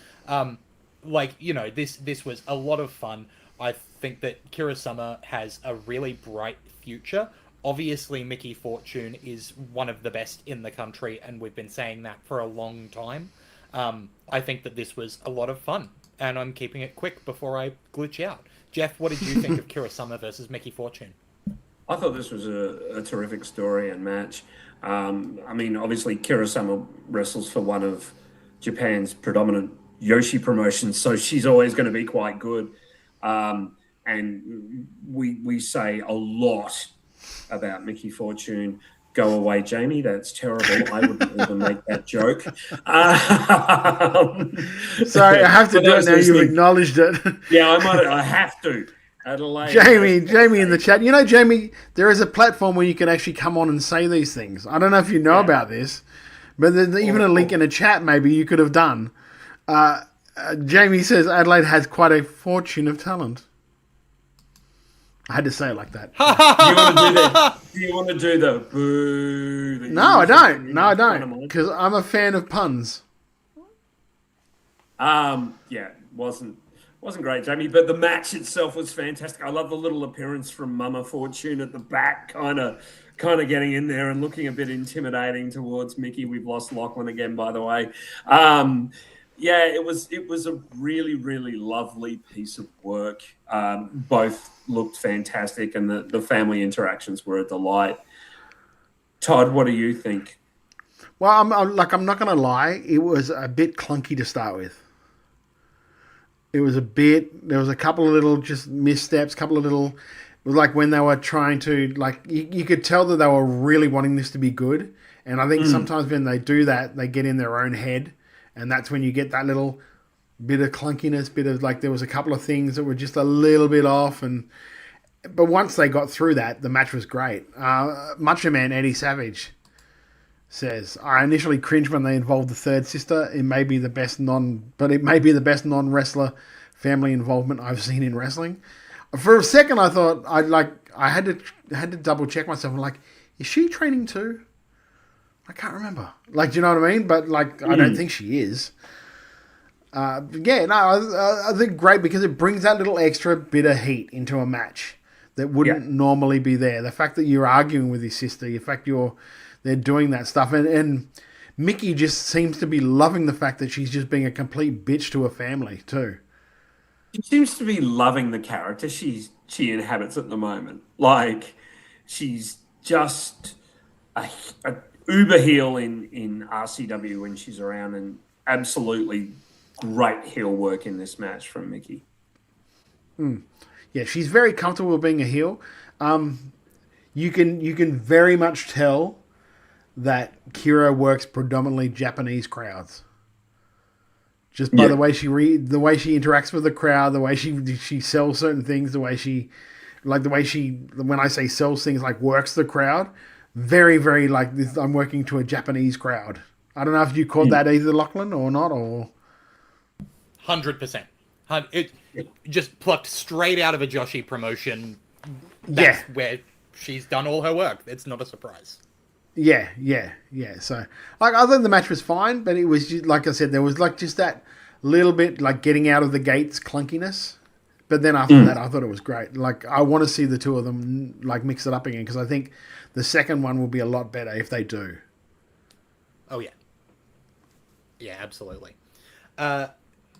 I: This was a lot of fun. I think that Kira Summer has a really bright future. Obviously, Mickey Fortune is one of the best in the country, and we've been saying that for a long time. I think that this was a lot of fun, and I'm keeping it quick before I glitch out. Jeff, what did you think of Kira Summer versus Mickey Fortune?
J: I thought this was a terrific story and match. Obviously, Kira Summer wrestles for one of Japan's predominant Yoshi promotions, so she's always going to be quite good. And we say a lot about Mickey Fortune. Go away, Jamie. That's terrible. I wouldn't even make that joke.
F: Sorry, I have to do it now. You've acknowledged it.
J: Yeah, I have to. Adelaide.
F: Jamie in the chat. You know, Jamie, there is a platform where you can actually come on and say these things. I don't know if you know about this, but there's even a link in a chat maybe you could have done. Jamie says Adelaide has quite a fortune of talent. I had to say it like that.
J: Do you want to do the boo?
F: No, I don't. No, I don't. Because I'm a fan of puns.
J: Yeah, wasn't great, Jamie. But the match itself was fantastic. I love the little appearance from Mama Fortune at the back, kind of getting in there and looking a bit intimidating towards Mickey. We've lost Lachlan again, by the way. Yeah, it was a really, really lovely piece of work. Both looked fantastic, and the family interactions were a delight. Todd, what do you think?
F: Well, I'm not going to lie. It was a bit clunky to start with. There was a couple of little just missteps, it was like when they were trying to, like, you could tell that they were really wanting this to be good. And I think sometimes when they do that, they get in their own head. And that's when you get that little bit of clunkiness, there was a couple of things that were just a little bit off. But once they got through that, the match was great. Macho Man Eddie Savage says, I initially cringed when they involved the third sister. It may be the best non-wrestler family involvement I've seen in wrestling. For a second, I thought I had to double check myself. I'm like, is she training too? I can't remember. Like, do you know what I mean? But I don't think she is. I think great because it brings that little extra bit of heat into a match that wouldn't normally be there. The fact that you're arguing with your sister, the fact they're doing that stuff, and Mickey just seems to be loving the fact that she's just being a complete bitch to her family too.
J: She seems to be loving the character she inhabits at the moment. Like, she's just a uber heel in RCW when she's around, and absolutely great heel work in this match from Mickey.
F: Yeah, she's very comfortable being a heel. You can very much tell that Kira works predominantly Japanese crowds. Just by the way she interacts with the crowd, the way she sells certain things, when I say sells things, like works the crowd, very, very like this. I'm working to a Japanese crowd. I don't know if you caught that either, Lachlan, or not, or
I: 100%. It just plucked straight out of a Joshi promotion. That's where she's done all her work. It's not a surprise.
F: Yeah. So, I thought the match was fine, but it was just, like I said, there was just that little bit getting out of the gates clunkiness. But then after that, I thought it was great. I want to see the two of them mix it up again, because I think the second one will be a lot better if they do.
I: Oh yeah. Yeah, absolutely.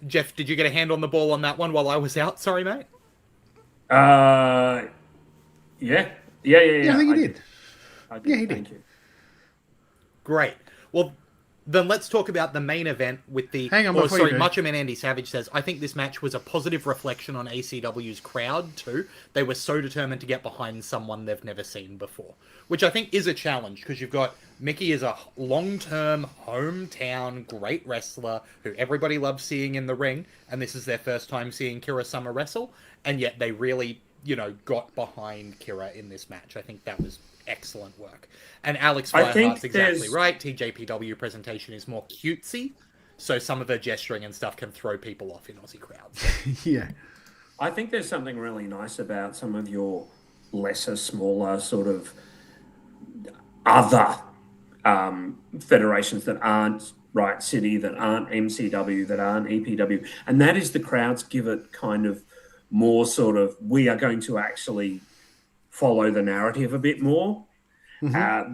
I: Jeff, did you get a hand on the ball on that one while I was out? Sorry, mate.
J: Yeah.
F: Yeah, I think he did. Yeah, he did.
J: Thank you.
I: Great. Well, then let's talk about the main event with the...
F: Hang on,
I: Macho Man Andy Savage says, I think this match was a positive reflection on ACW's crowd, too. They were so determined to get behind someone they've never seen before. Which I think is a challenge, because you've got... Mickey is a long-term, hometown, great wrestler who everybody loves seeing in the ring, and this is their first time seeing Kira Summer wrestle, and yet they really, got behind Kira in this match. I think that was excellent work. And Alex Fireheart's exactly right. TJPW presentation is more cutesy, so some of her gesturing and stuff can throw people off in Aussie crowds.
F: Yeah.
J: I think there's something really nice about some of your lesser, smaller, sort of other federations that aren't Riot City, that aren't MCW, that aren't EPW. And that is the crowds give it kind of more sort of, we are going to actually follow the narrative a bit more.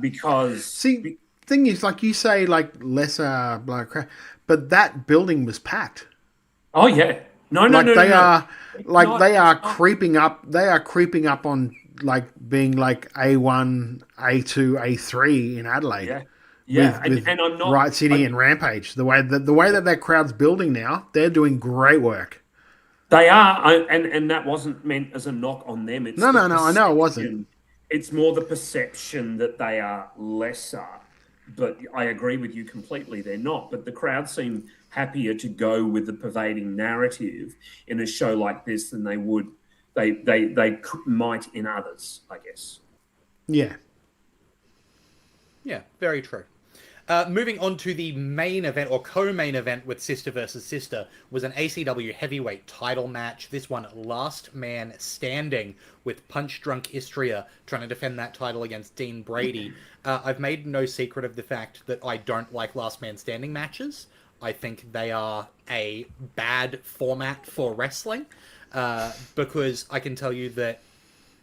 J: Because...
F: See, thing is, you say, lesser crowd, but that building was packed.
J: Oh, yeah. No.
F: They are creeping up. They are creeping up on being A1, A2, A3 in Adelaide.
J: Yeah.
F: With
J: and I'm not
F: Riot City and Rampage. The way that crowd's building now, they're doing great work.
J: They are, and that wasn't meant as a knock on them. It's
F: no. I know it wasn't.
J: it's more the perception that they are lesser. But I agree with you completely. They're not. But the crowd seem happier to go with the pervading narrative in a show like this than they would might in others, I guess.
F: Yeah.
I: Yeah, very true. Moving on to the main event, or co-main event with Sister versus Sister, was an ACW heavyweight title match. This one, last man standing, with punch-drunk Istria trying to defend that title against Dean Brady. I've made no secret of the fact that I don't like last man standing matches. I think they are a bad format for wrestling, because I can tell you that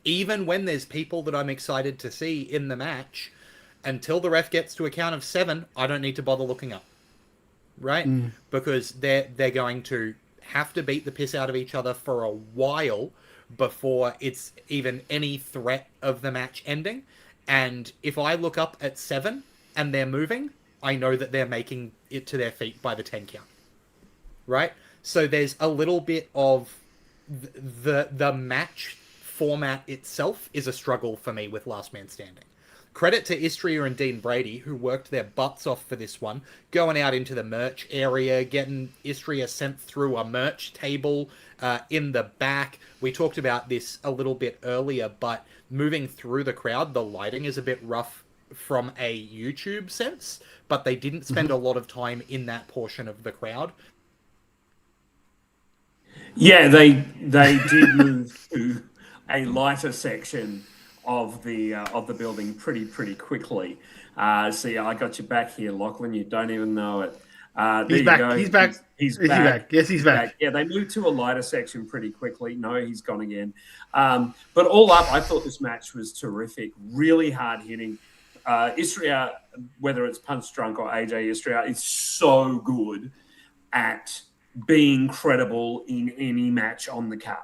I: even when there's people that I'm excited to see in the match, until the ref gets to a count of 7, I don't need to bother looking up, right? Because they're going to have to beat the piss out of each other for a while before it's even any threat of the match ending. And if I look up at 7 and they're moving, I know that they're making it to their feet by the 10 count, right? So there's a little bit of the match format itself is a struggle for me with Last Man Standing. Credit to Istria and Dean Brady, who worked their butts off for this one, going out into the merch area, getting Istria sent through a merch table in the back. We talked about this a little bit earlier, but moving through the crowd, the lighting is a bit rough from a YouTube sense, but they didn't spend a lot of time in that portion of the crowd.
J: Yeah, they did move to a lighter section of the building pretty quickly. See, I got you back here, Lachlan. You don't even know it.
F: He's back. He's back.
J: He's
F: back.
J: back.
F: Yes, he's back.
J: Yeah, they moved to a lighter section pretty quickly. No, he's gone again. But all up, I thought this match was terrific. Really hard hitting. Istria, whether it's Punch Drunk or AJ Istria, is so good at being credible in any match on the card.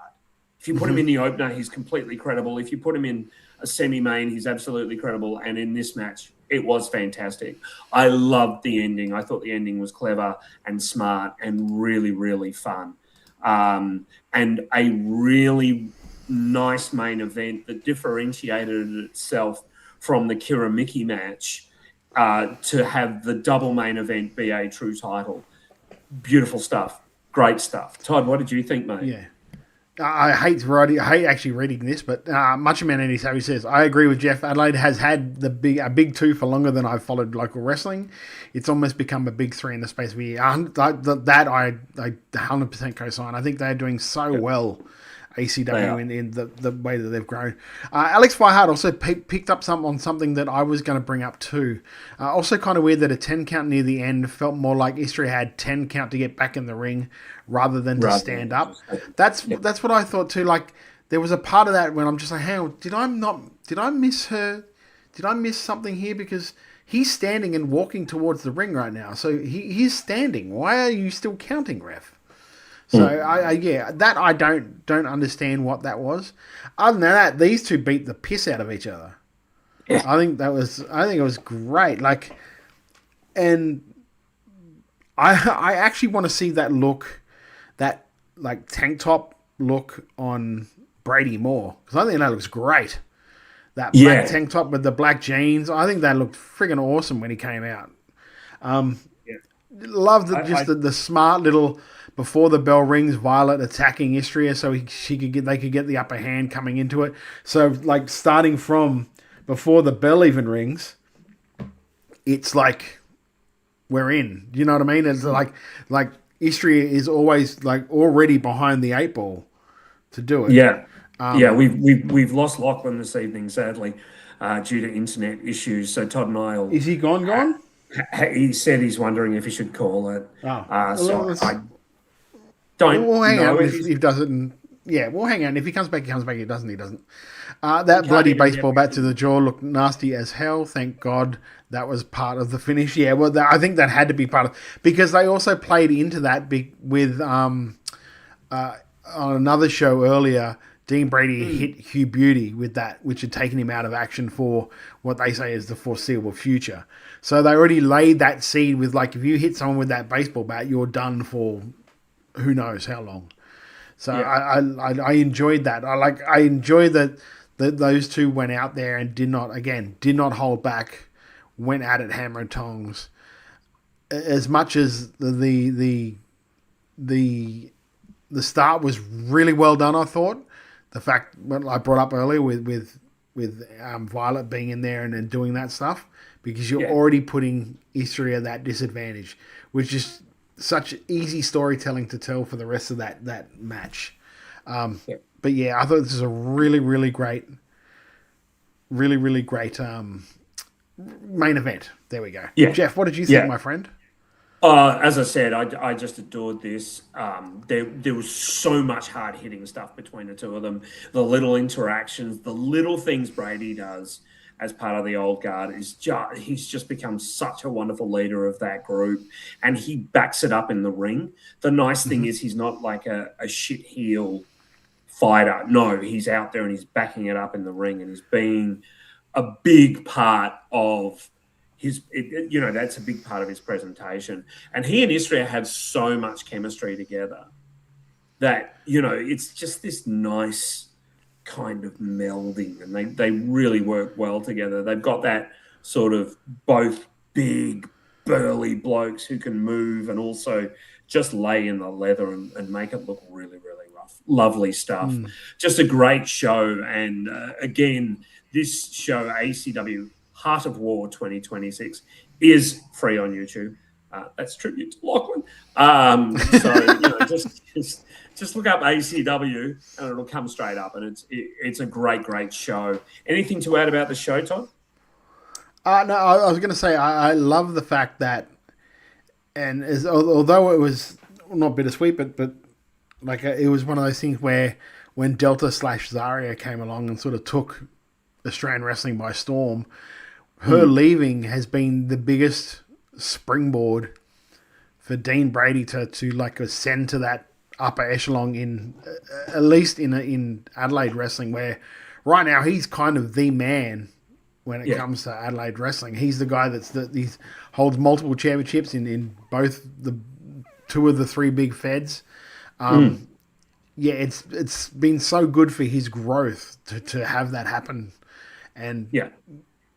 J: If you put him in the opener, he's completely credible. If you put him in a semi-main, he's absolutely credible. And in this match, it was fantastic. I loved the ending. I thought the ending was clever and smart and really, really fun. And a really nice main event that differentiated itself from the Kira Miki match to have the double main event be a true title. Beautiful stuff. Great stuff. Todd, what did you think, mate?
F: Yeah. I hate actually reading this, but Macho Man Andy Savage says, I agree with Jeff. Adelaide has had a big 2 for longer than I've followed local wrestling. It's almost become a big 3 in the space of a year. That I 100% co-sign. I think they're doing so well, ACW, in the way that they've grown. Alex Firehart also picked up something that I was going to bring up too. Also kind of weird that a 10 count near the end felt more like Istria had 10 count to get back in the ring rather than to stand up. That's what I thought too. Like there was a part of that when I'm just like, hey, did I miss her? Did I miss something here? Because he's standing and walking towards the ring right now. So he's standing. Why are you still counting, ref? So I don't understand what that was. Other than that, these two beat the piss out of each other. Yeah. I think it was great. Like, and I actually want to see that look, that like tank top look on Brady more, because I think that looks great. That black tank top with the black jeans, I think that looked friggin' awesome when he came out. Loved the smart little, before the bell rings, Violet attacking Istria so they could get the upper hand coming into it. So like starting from before the bell even rings, it's like we're in. You know what I mean? It's like Istria is always like already behind the 8 ball to do it.
J: Yeah. We've lost Lachlan this evening, sadly, due to internet issues. So Todd and I
F: is he gone?
J: He said he's wondering if he should call it. I don't
F: we'll hang
J: know
F: out if he doesn't. Yeah, we'll hang out. If he comes back, he comes back. If he doesn't, he doesn't. That bloody baseball bat to the jaw looked nasty as hell. Thank God that was part of the finish. Yeah, well, I think that had to be part of, because they also played into that with on another show earlier. Dean Brady hit Hugh Beauty with that, which had taken him out of action for what they say is the foreseeable future. So they already laid that seed with, like, if you hit someone with that baseball bat, you're done for who knows how long. So I enjoyed that. I enjoy the those two went out there and did not hold back, went at it hammer and tongs. As much as the start was really well done, I thought. The fact what I brought up earlier with Violet being in there and doing that stuff, because you're already putting Istria at that disadvantage, which is such easy storytelling to tell for the rest of that match. But yeah, I thought this is a really, really great main event. There we go.
J: Yeah.
F: Jeff, what did you think, my friend?
J: As I said, I just adored this. There was so much hard-hitting stuff between the two of them. The little interactions, the little things Brady does as part of the old guard he's just become such a wonderful leader of that group, and he backs it up in the ring. The nice thing is he's not like a shit heel fighter. No, he's out there and he's backing it up in the ring, and he's being a big part of that's a big part of his presentation. And he and Istria have so much chemistry together that, it's just this nice kind of melding, and they really work well together. They've got that sort of both big, burly blokes who can move and also just lay in the leather and make it look really, really rough. Lovely stuff. Just a great show. And again, this show, ACW Heart of War 2026, is free on YouTube. That's tribute to Lachlan. Just look up ACW and it'll come straight up. And it's a great, great show. Anything to add about the show, Todd?
F: No, I was going to say I love the fact that, and although it was not bittersweet, but like it was one of those things where when Delta/Zarya came along and sort of took Australian wrestling by storm, her leaving has been the biggest springboard for Dean Brady to like ascend to that upper echelon in at least in Adelaide wrestling, where right now he's kind of the man when it comes to Adelaide wrestling. He's the guy he holds multiple championships in both the two of the three big feds. It's been so good for his growth to have that happen, and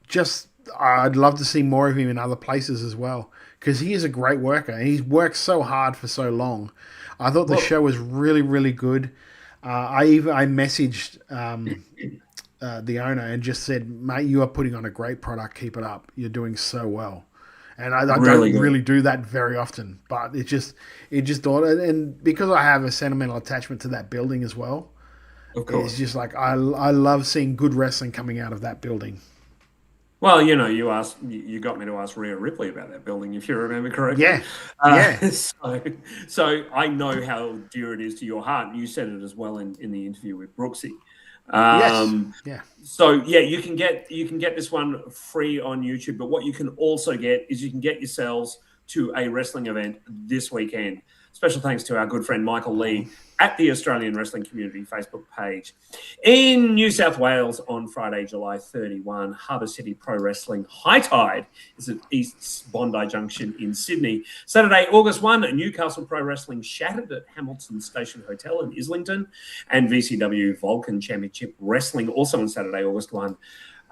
F: just I'd love to see more of him in other places as well, because he is a great worker and he's worked so hard for so long. I thought the show was really, really good. I messaged the owner and just said, "Mate, you are putting on a great product. Keep it up. You're doing so well." And I don't really do that very often, but it just thought, and because I have a sentimental attachment to that building as well,
J: of course,
F: it's just like I love seeing good wrestling coming out of that building.
J: Well, you got me to ask Rhea Ripley about that building, if you remember correctly. So I know how dear it is to your heart, and you said it as well in the interview with Brooksy. So you can get this one free on YouTube, but what you can also get is you can get yourselves to a wrestling event this weekend. Special thanks to our good friend Michael Lee at the Australian Wrestling Community Facebook page. In New South Wales on Friday, July 31, Harbour City Pro Wrestling High Tide is at East's Bondi Junction in Sydney. Saturday, August 1, Newcastle Pro Wrestling Shattered at Hamilton Station Hotel in Islington, and VCW Vulcan Championship Wrestling also on Saturday, August 1.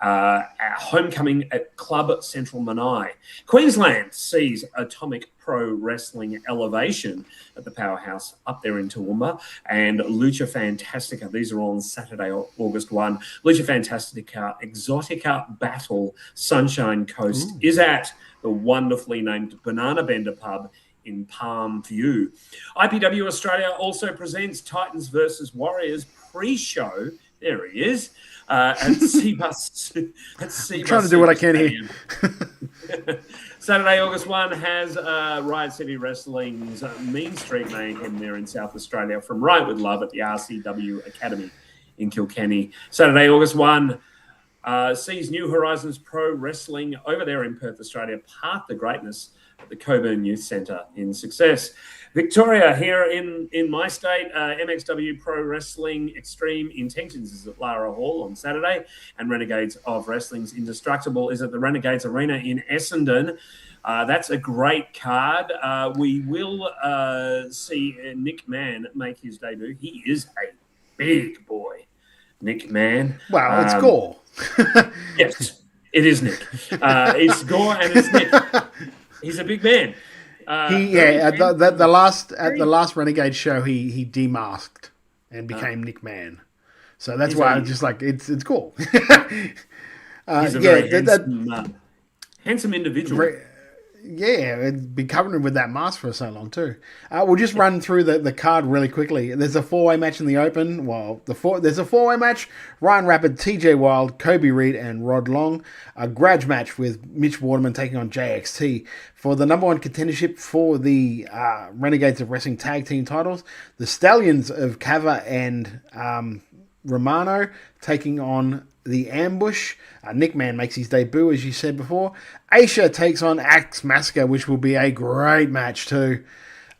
J: At Homecoming at Club Central Menai. Queensland sees Atomic Pro Wrestling Elevation at the Powerhouse up there in Toowoomba, and Lucha Fantastica. These are all on Saturday, August 1. Lucha Fantastica Exotica Battle Sunshine Coast is at the wonderfully named Banana Bender Pub in Palm View. IPW Australia also presents Titans versus Warriors pre-show. There he is. At Seabus.
F: I'm trying to do what I can here.
J: Saturday, August 1 has Riot City Wrestling's Mean Street Mayhem there in South Australia from Riot with Love at the RCW Academy in Kilkenny. Saturday, August 1 sees New Horizons Pro Wrestling over there in Perth, Australia, part the greatness at the Coburn Youth Centre in Success. Victoria, here in my state, MXW Pro Wrestling Extreme Intentions is at Lara Hall on Saturday, and Renegades of Wrestling's Indestructible is at the Renegades Arena in Essendon. That's a great card. We will see Nick Mann make his debut. He is a big boy. Nick Man.
F: Well, it's Gore.
J: Yes, it is Nick. It's Gore and it's Nick. He's a big man.
F: At the last Renegade show, he demasked and became Nick Man. So that's why I'm just like it's cool.
J: He's a very handsome individual.
F: It'd be covering with that mask for so long too. We'll just run through the card really quickly. There's a 4-way match in the open. Well, there's a 4-way match. Ryan Rapid, TJ Wilde, Kobe Reed, and Rod Long. A grudge match with Mitch Waterman taking on JXT for the number 1 contendership for the Renegades of Wrestling Tag Team titles. The Stallions of Kava and Romano taking on the Ambush. Nick Man makes his debut, as you said before. Aisha takes on Axe Massacre, which will be a great match too.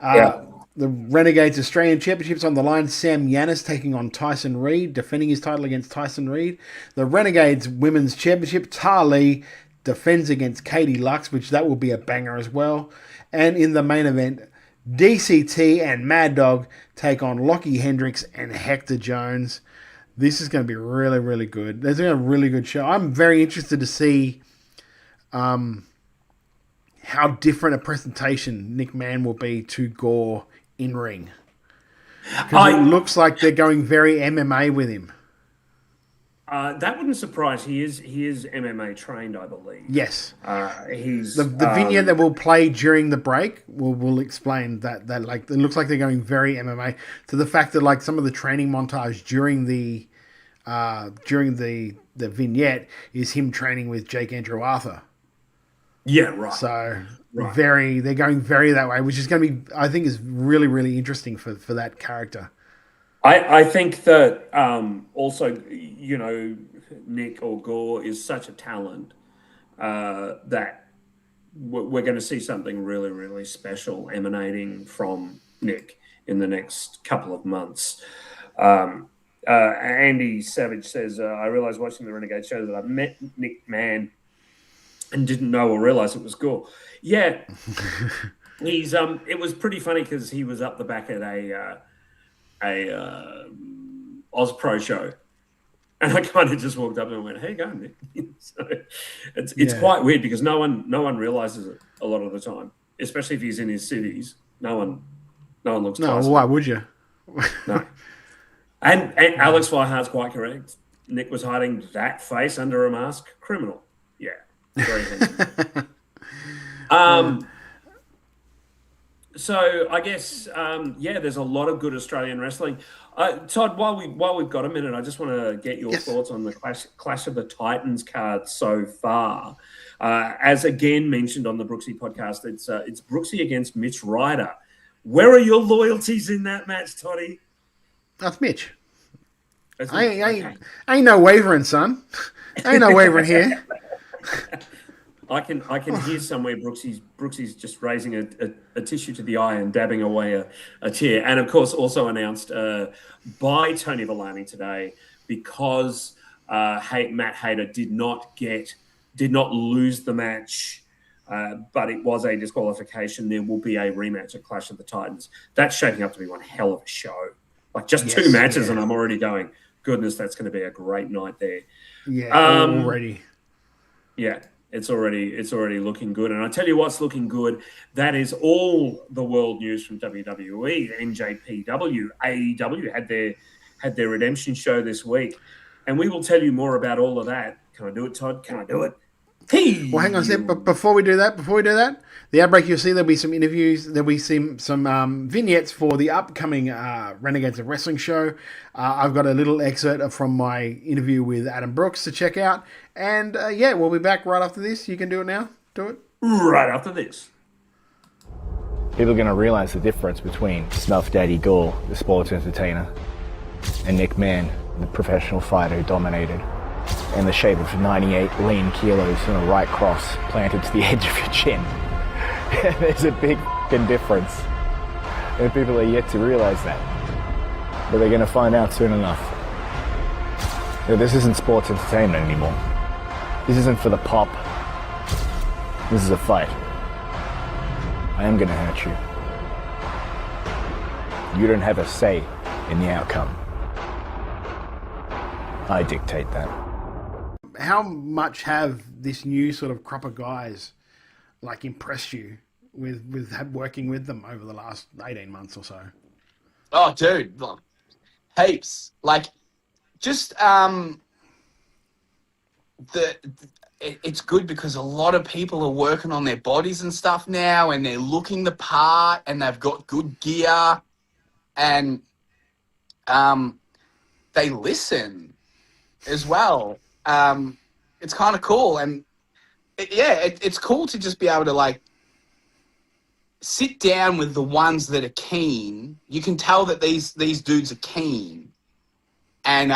F: The Renegades Australian Championships on the line. Sam Yanis taking on Tyson Reed, defending his title against Tyson Reed. The Renegades Women's Championship. Tar Lee defends against Katie Lux, which that will be a banger as well. And in the main event, DCT and Mad Dog take on Lockie Hendricks and Hector Jones. This is going to be really, really good. There's a really good show. I'm very interested to see how different a presentation Nick Man will be to Gore in ring. Because it looks like they're going very MMA with him.
J: That wouldn't surprise. He is MMA trained, I believe.
F: Yes.
J: He's
F: the vignette that we'll play during the break will explain that like it looks like they're going very MMA, to the fact that like some of the training montage during the vignette is him training with Jake Andrew Arthur.
J: Yeah, right.
F: So they're going very that way, which is going to be, I think, is really, really interesting for that character.
J: I think that also, you know, Nick or Gore is such a talent that we're going to see something really, really special emanating from Nick in the next couple of months. Andy Savage says, I realized watching the Renegade show that I met Nick Man and didn't know or realize it was Gore. Yeah. He's it was pretty funny because he was up the back at a Ozpro show, and I kind of just walked up and went, "How you going, Nick?" So it's quite weird because no one realizes it a lot of the time, especially if he's in his cities. No one looks.
F: No, well, why would you?
J: No. And Alex Flyhart's quite correct. Nick was hiding that face under a mask. Criminal. Yeah. Very handsome. So I guess, there's a lot of good Australian wrestling. Todd, while we've got a minute, I just want to get your thoughts on the Clash of the Titans card so far. As again mentioned on the Brooksy podcast, it's Brooksy against Mitch Ryder. Where are your loyalties in that match, Toddy?
F: That's Mitch. I ain't no wavering, son. Ain't no wavering here.
J: I can hear somewhere Brooksy's just raising a tissue to the eye and dabbing away a tear. And of course also announced by Tony Villani today, because Matt Hayter did not lose the match, but it was a disqualification. There will be a rematch at Clash of the Titans. That's shaping up to be one hell of a show. Like just two matches, and I'm already going, goodness, that's going to be a great night there.
F: Yeah, already.
J: Yeah. It's already looking good. And I tell you what's looking good. That is all the world news from WWE, NJPW, AEW had their Redemption show this week. And we will tell you more about all of that. Can I do it, Todd? Can I do it?
F: Well, hang on a sec. But before we do that, the outbreak, you'll see there'll be some interviews. There'll be some vignettes for the upcoming Renegades of Wrestling show. I've got a little excerpt from my interview with Adam Brooks to check out. And we'll be back right after this. You can do it now. Do it.
J: Right after this.
B: People are going to realize the difference between Snuff Daddy Gore, the sports entertainer, and Nick Man, the professional fighter who dominated, in the shape of 98 lean kilos and a right cross planted to the edge of your chin. There's a big difference. And people are yet to realize that. But they're going to find out soon enough. That this isn't sports entertainment anymore. This isn't for the pop. This is a fight. I am going to hurt you. You don't have a say in the outcome. I dictate that.
F: How much have this new sort of crop of guys like impressed you with working with them over the last 18 months or so?
K: Oh, dude, look, heaps. Like, just it's good because a lot of people are working on their bodies and stuff now, and they're looking the part, and they've got good gear, and they listen as well. It's kind of cool, and it's cool to just be able to like sit down with the ones that are keen. You can tell that these dudes are keen, and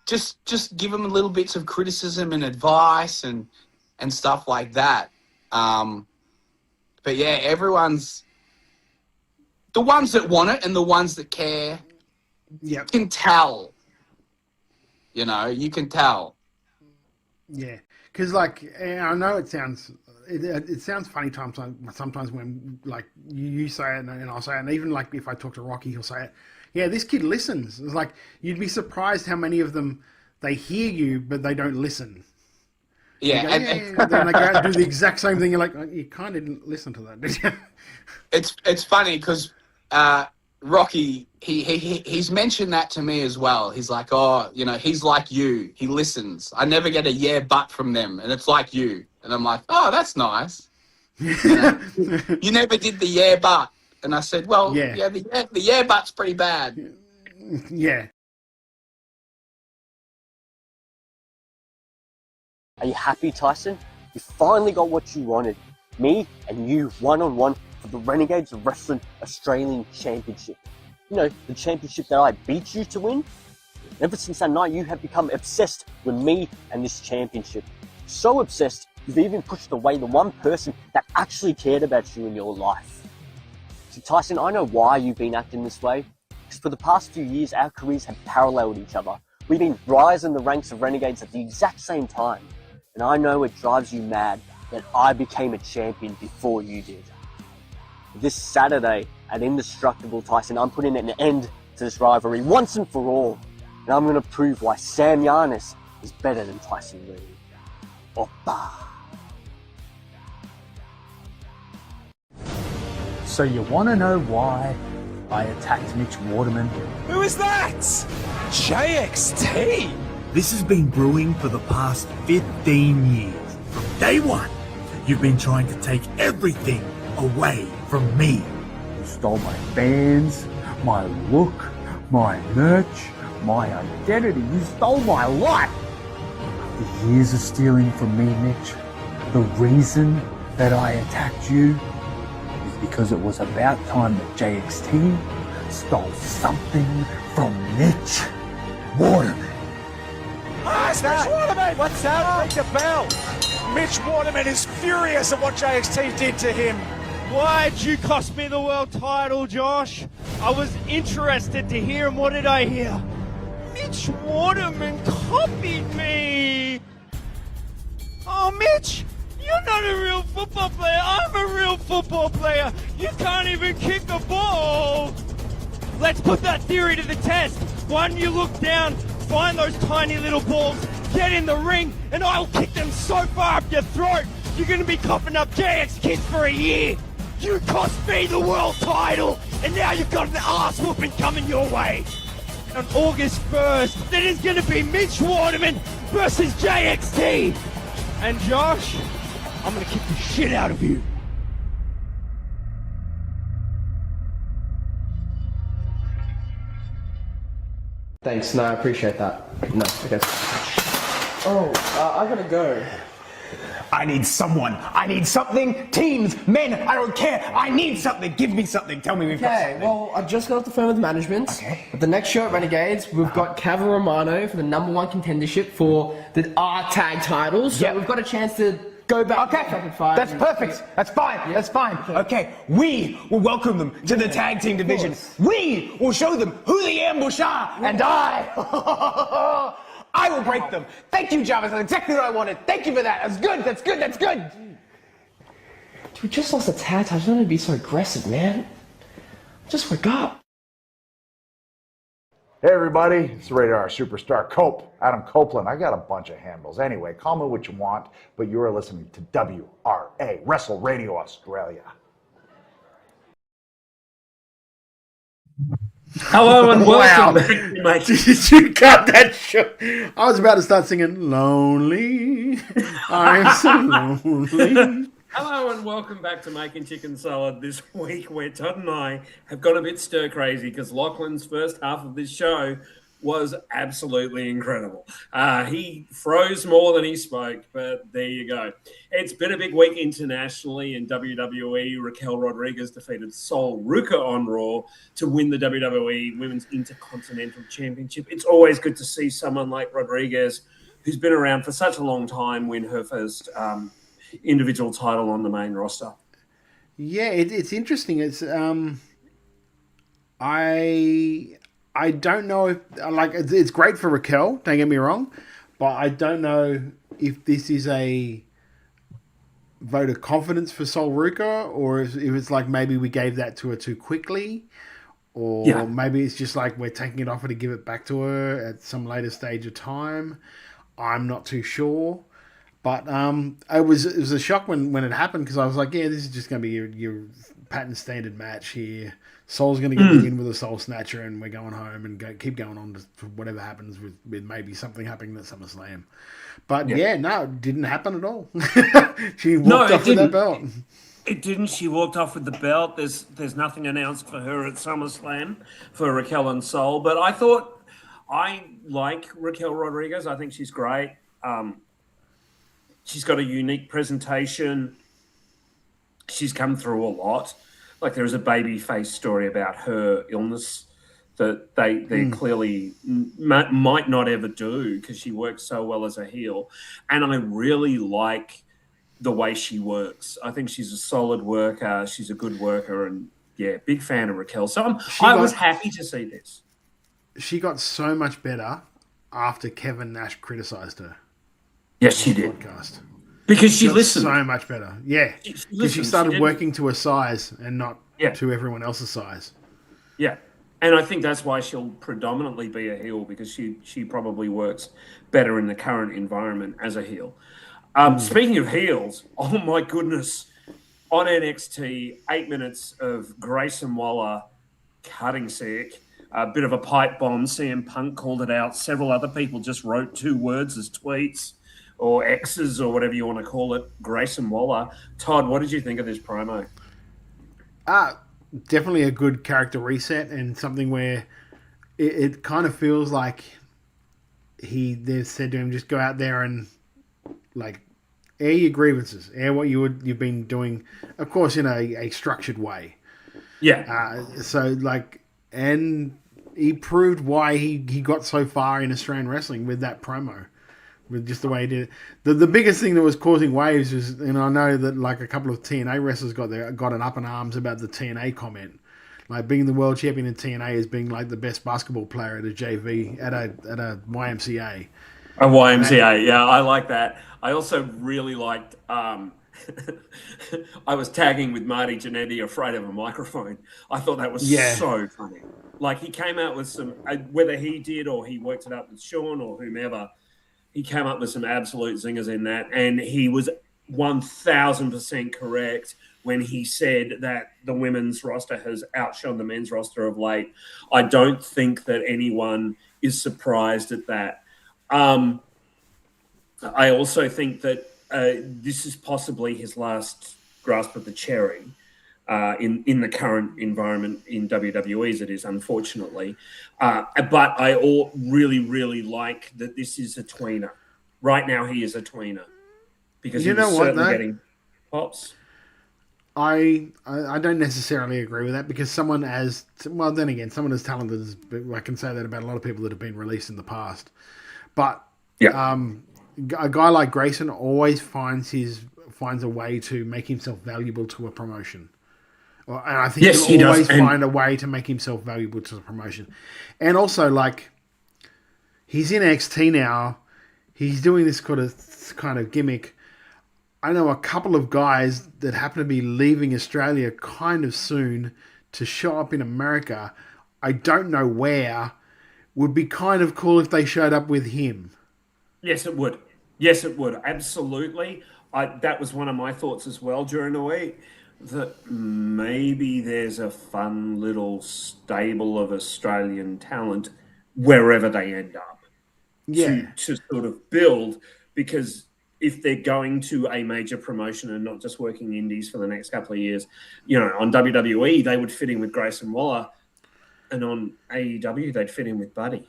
K: just give them little bits of criticism and advice and stuff like that. But yeah, everyone's the ones that want it and the ones that care.
F: Yeah,
K: can tell. You know, you can tell.
F: Yeah, because like I know it sounds funny sometimes when like you say it and I'll say it, and even like if I talk to Rocky, he'll say it. Yeah, this kid listens. It's like you'd be surprised how many of them they hear you but they don't listen.
K: Yeah,
F: and then they go out and do the exact same thing. You're like, oh, you kind of didn't listen to that, did you?
K: It's funny because Rocky he's mentioned that to me as well. He's like, oh, you know, he's like you. He listens. I never get a yeah but from them, and it's like you. And I'm like, oh, that's nice. You know? You never did the yeah but, and I said, well, yeah, the yeah but's pretty bad.
F: Yeah.
L: Are you happy, Tyson? You finally got what you wanted. Me and you one-on-one for the Renegades of Wrestling Australian Championship. You know, the championship that I beat you to win. Ever since that night, you have become obsessed with me and this championship. So obsessed, you've even pushed away the one person that actually cared about you in your life. So Tyson, I know why you've been acting this way. Because for the past few years, our careers have paralleled each other. We've been rising the ranks of Renegades at the exact same time. And I know it drives you mad that I became a champion before you did. This Saturday at Indestructible, Tyson, I'm putting an end to this rivalry once and for all. And I'm going to prove why Sam Giannis is better than Tyson Lee. Oppa.
M: So you want to know why I attacked Mitch Waterman?
N: Who is that? JXT?
M: This has been brewing for the past 15 years. From day one, you've been trying to take everything away from me. You stole my fans, my look, my merch, my identity. You stole my life. After years of stealing from me, Mitch, the reason that I attacked you is because it was about time that JXT stole something from Mitch Waterman.
N: Ah, it's Mitch Waterman! What's that? Ring the bell. Mitch Waterman is furious at what JXT did to him.
O: Why'd you cost me the world title, Josh? I was interested to hear, and what did I hear? Mitch Waterman copied me! Oh, Mitch, you're not a real football player. I'm a real football player. You can't even kick a ball. Let's put that theory to the test. One, you look down, find those tiny little balls, get in the ring, and I'll kick them so far up your throat, you're going to be coughing up JX kids for a year. You cost me the world title, and now you've got an ass whooping coming your way. On August 1st, that is going to be Mitch Waterman versus JXT. And Josh, I'm going to kick the shit out of you.
P: Thanks, no, I appreciate that. No, I guess. Oh, I gotta go.
G: I need someone. I need something. Teams, men, I don't care. I need something. Give me something. Tell me we've got something.
P: Okay, well, I just got off the phone with management.
G: Okay.
P: At the next show at Renegades, we've got Cavill Romano for the #1 contendership for the R-Tag titles. So we've got a chance to go back.
G: Okay, that's perfect. That's fine. That's fine. Okay, we will welcome them to the tag team division. We will show them who the ambush are, and I will break them. Thank you, Jarvis. That's exactly what I wanted. Thank you for that. That's good. That's good. That's good.
P: Dude, we just lost a tag title. Don't be so aggressive, man. Just wake up.
Q: Hey everybody, it's the Rated R Superstar Cope, Adam Copeland. I got a bunch of handles. Anyway, call me what you want, but you're listening to WRA, Wrestle Radio Australia.
J: Hello and welcome.
F: Did you cut that short? I was about to start singing "Lonely." I'm so lonely.
J: Hello and welcome back to Making Chicken Salad this week, where Todd and I have got a bit stir crazy because Lachlan's first half of this show was absolutely incredible. He froze more than he spoke, but there you go. It's been a big week internationally in WWE. Raquel Rodriguez defeated Sol Ruca on Raw to win the WWE Women's Intercontinental Championship. It's always good to see someone like Rodriguez, who's been around for such a long time, win her first individual title on the main roster.
F: Yeah, it's interesting. It's I don't know if it's great for Raquel. Don't get me wrong, but I don't know if this is a vote of confidence for Sol Ruca, or if it's like maybe we gave that to her too quickly, or maybe it's just like we're taking it off her to give it back to her at some later stage of time. I'm not too sure. But it was a shock when it happened, because I was like, yeah, this is just going to be your patent standard match here. Sol's going to get the win with a Soul Snatcher, and we're going home and keep going on to whatever happens with maybe something happening at SummerSlam. But no, it didn't happen at all. She walked off with that belt.
J: It didn't. She walked off with the belt. There's nothing announced for her at SummerSlam for Raquel and Sol. But I like Raquel Rodriguez. I think she's great. She's got a unique presentation. She's come through a lot. Like, there's a babyface story about her illness that they clearly might not ever do, because she works so well as a heel. And I really like the way she works. I think she's a solid worker. She's a good worker, and big fan of Raquel. So I was happy to see this.
F: She got so much better after Kevin Nash criticized her.
J: Yes, she did.
F: Podcast.
J: Because she listened.
F: So much better. Yeah. Because she started working to her size and not to everyone else's size.
J: Yeah. And I think that's why she'll predominantly be a heel, because she probably works better in the current environment as a heel. Speaking of heels, oh my goodness. On NXT, 8 minutes of Grayson Waller cutting sick. A bit of a pipe bomb. CM Punk called it out. Several other people just wrote 2 words as tweets, or X's, or whatever you want to call it. Grayson Waller. Todd, what did you think of this promo?
F: Definitely a good character reset, and something where it kind of feels like they've said to him, just go out there and like air your grievances, air what you've been doing, of course in a structured way.
J: Yeah.
F: And he proved why he got so far in Australian wrestling with that promo. With just the way he did it. The biggest thing that was causing waves was, and I know that like a couple of TNA wrestlers got an up in arms about the TNA comment. Like, being the world champion in TNA is being like the best basketball player at a JV, at a YMCA.
J: A YMCA, yeah, I like that. I also really liked, I was tagging with Marty Jannetty, afraid of a microphone. I thought that was so funny. Like, he came out with some, whether he did or he worked it up with Sean or whomever, he came up with some absolute zingers in that, and he was 1,000% correct when he said that the women's roster has outshone the men's roster of late. I don't think that anyone is surprised at that. I also think that this is possibly his last grasp of the cherry in the current environment in WWE, as it is, unfortunately. But I really, really like that this is a tweener. Right now, he is a tweener, because he's certainly getting pops.
F: I don't necessarily agree with that, because someone as talented as, I can say that about a lot of people that have been released in the past. But a guy like Grayson always finds a way to make himself valuable to a promotion. And I think he'll always find a way to make himself valuable to the promotion. And also, like, he's in NXT now. He's doing this kind of gimmick. I know a couple of guys that happen to be leaving Australia kind of soon to show up in America. I don't know where, would be kind of cool if they showed up with him.
J: Yes, it would. Yes, it would. Absolutely. That was one of my thoughts as well during the week, that maybe there's a fun little stable of Australian talent wherever they end up to sort of build, because if they're going to a major promotion and not just working indies for the next couple of years, on WWE, they would fit in with Grayson Waller, and on AEW, they'd fit in with Buddy.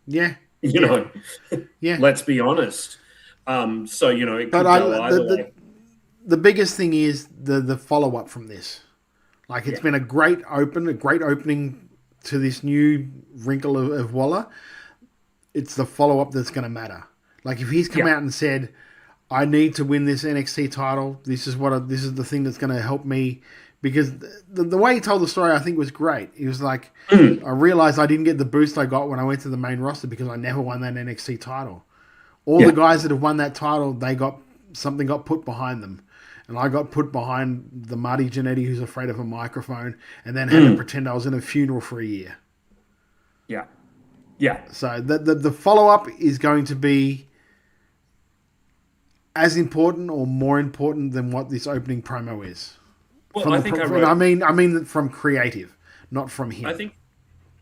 F: Yeah.
J: Yeah. Let's be honest. So, it could go either way.
F: The biggest thing is the follow-up from this. Like, it's been a great opening to this new wrinkle of Waller. It's the follow-up that's going to matter. Like, if he's come out and said, I need to win this NXT title, this is the thing that's going to help me, because the way he told the story, I think, was great. He was like, I realized I didn't get the boost I got when I went to the main roster because I never won that NXT title. All the guys that have won that title, something got put behind them. And I got put behind the Marty Jannetty who's afraid of a microphone, and then had to pretend I was in a funeral for a year.
J: Yeah. Yeah.
F: So the follow-up is going to be as important or more important than what this opening promo is.
J: Well,
F: I mean from creative, not from him.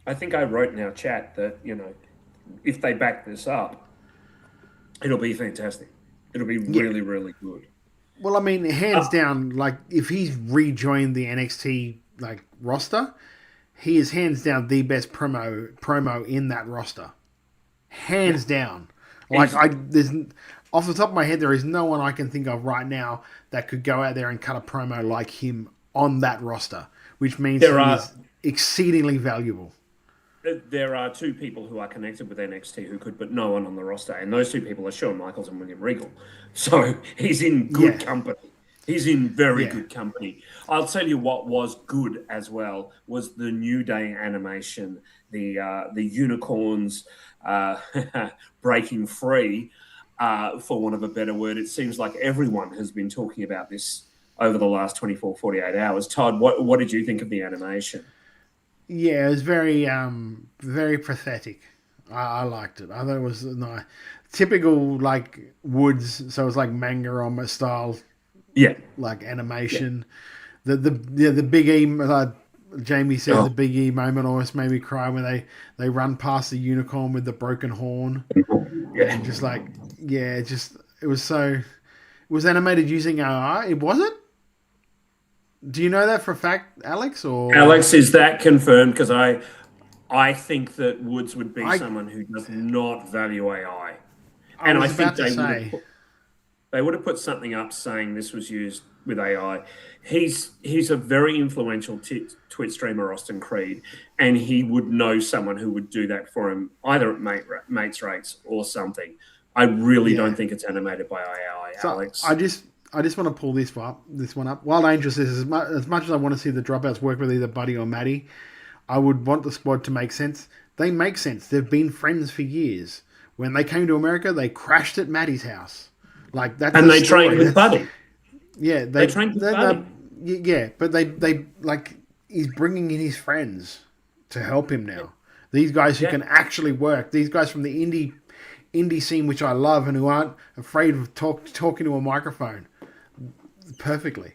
J: I think I wrote in our chat that, if they back this up, it'll be fantastic. It'll be really, really good.
F: Well, I mean, hands down, like, if he's rejoined the NXT roster, he is hands down the best promo in that roster. Hands down. Like, there's off the top of my head, there is no one I can think of right now that could go out there and cut a promo like him on that roster, which means he is exceedingly valuable.
J: There are two people who are connected with NXT who could, but no one on the roster. And those two people are Shawn Michaels and William Regal. So he's in good company. He's in very good company. I'll tell you what was good as well was the New Day animation, the unicorns breaking free, for want of a better word. It seems like everyone has been talking about this over the last 24, 48 hours. Todd, what did you think of the animation?
F: Yeah, it was very, very pathetic. I liked it. I thought it was nice. Typical, Woods, so it was like manga on style.
J: Yeah.
F: Animation. Yeah. The Big E, Jamie said the Big E moment almost made me cry when they run past the unicorn with the broken horn. Yeah. And it was animated using AI. It wasn't? Do you know that for a fact, Alex? Or
J: Alex, is that confirmed? Because I think that Woods would be someone who does not value AI. And I think they would have put something up saying this was used with AI. He's a very influential Twitch streamer, Austin Creed, and he would know someone who would do that for him, either at mates rates or something. I really don't think it's animated by AI, Alex.
F: I just want to pull this one up. Wild Angel says, as much as I want to see the dropouts work with either Buddy or Maddie, I would want the squad to make sense. They make sense. They've been friends for years. When they came to America, they crashed at Maddie's house.
J: And they trained with Buddy.
F: Yeah,
J: they trained with Buddy.
F: Yeah, but they he's bringing in his friends to help him now. These guys who can actually work. These guys from the indie scene, which I love, and who aren't afraid of talking to a microphone. Perfectly.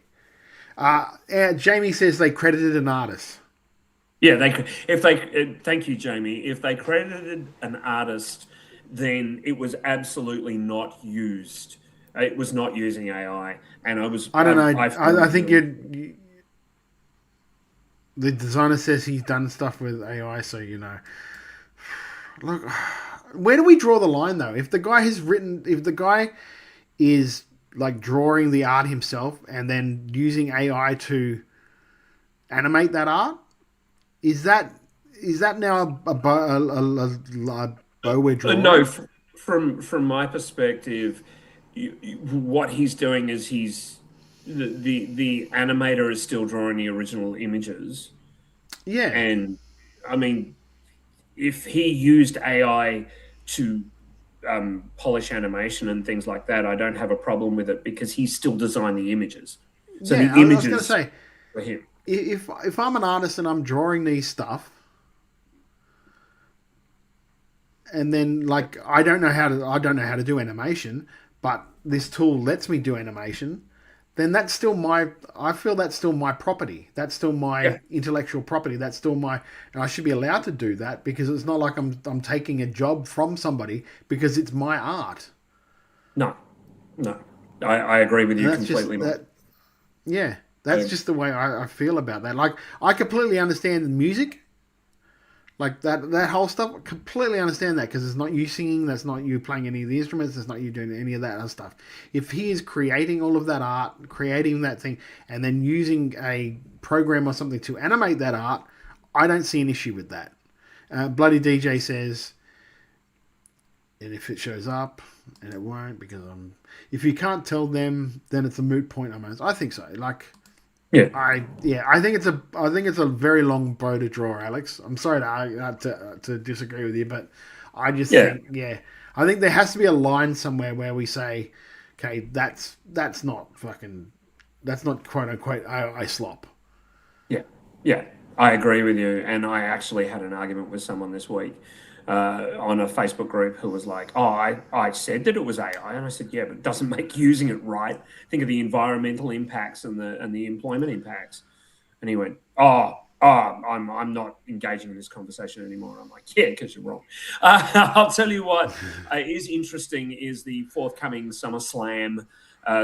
F: Jamie says they credited an artist.
J: Yeah, thank you, Jamie. If they credited an artist, then it was absolutely not used. It was not using AI, and I don't know.
F: I think the designer says he's done stuff with AI, so Look, where do we draw the line though? If the guy is drawing the art himself and then using AI to animate that art, is that now a bow we're drawing?
J: No, from my perspective, what he's doing is the animator is still drawing the original images.
F: Yeah,
J: and I mean, if he used AI to polish animation and things like that, I don't have a problem with it because he still designed the images. So the images
F: I was going to say,
J: for him.
F: If I'm an artist and I'm drawing these stuff, and then like I don't know how to do animation, but this tool lets me do animation, then that's still I feel that's still my property. That's still my intellectual property. That's still and I should be allowed to do that because it's not like I'm taking a job from somebody because it's my art.
J: No. I agree with you completely.
F: That's just the way I feel about that. Like, I completely understand the music. Like, that whole stuff, completely understand that because it's not you singing, that's not you playing any of the instruments, that's not you doing any of that other stuff. If he is creating all of that art, creating that thing, and then using a program or something to animate that art, I don't see an issue with that. Bloody DJ says, and if it shows up, and it won't because if you can't tell them, then it's a moot point almost. I think so. Like, I think it's a very long bow to draw, Alex. I'm sorry to disagree with you, but I just think I think there has to be a line somewhere where we say, okay, that's not quote unquote I slop.
J: Yeah, I agree with you, and I actually had an argument with someone this week on a Facebook group who was like, "Oh, I said that it was AI," and I said, "Yeah, but it doesn't make using it right. Think of the environmental impacts and the employment impacts." And he went, I'm not engaging in this conversation anymore." I'm like, "Yeah, because you're wrong." I'll tell you what is interesting is the forthcoming SummerSlam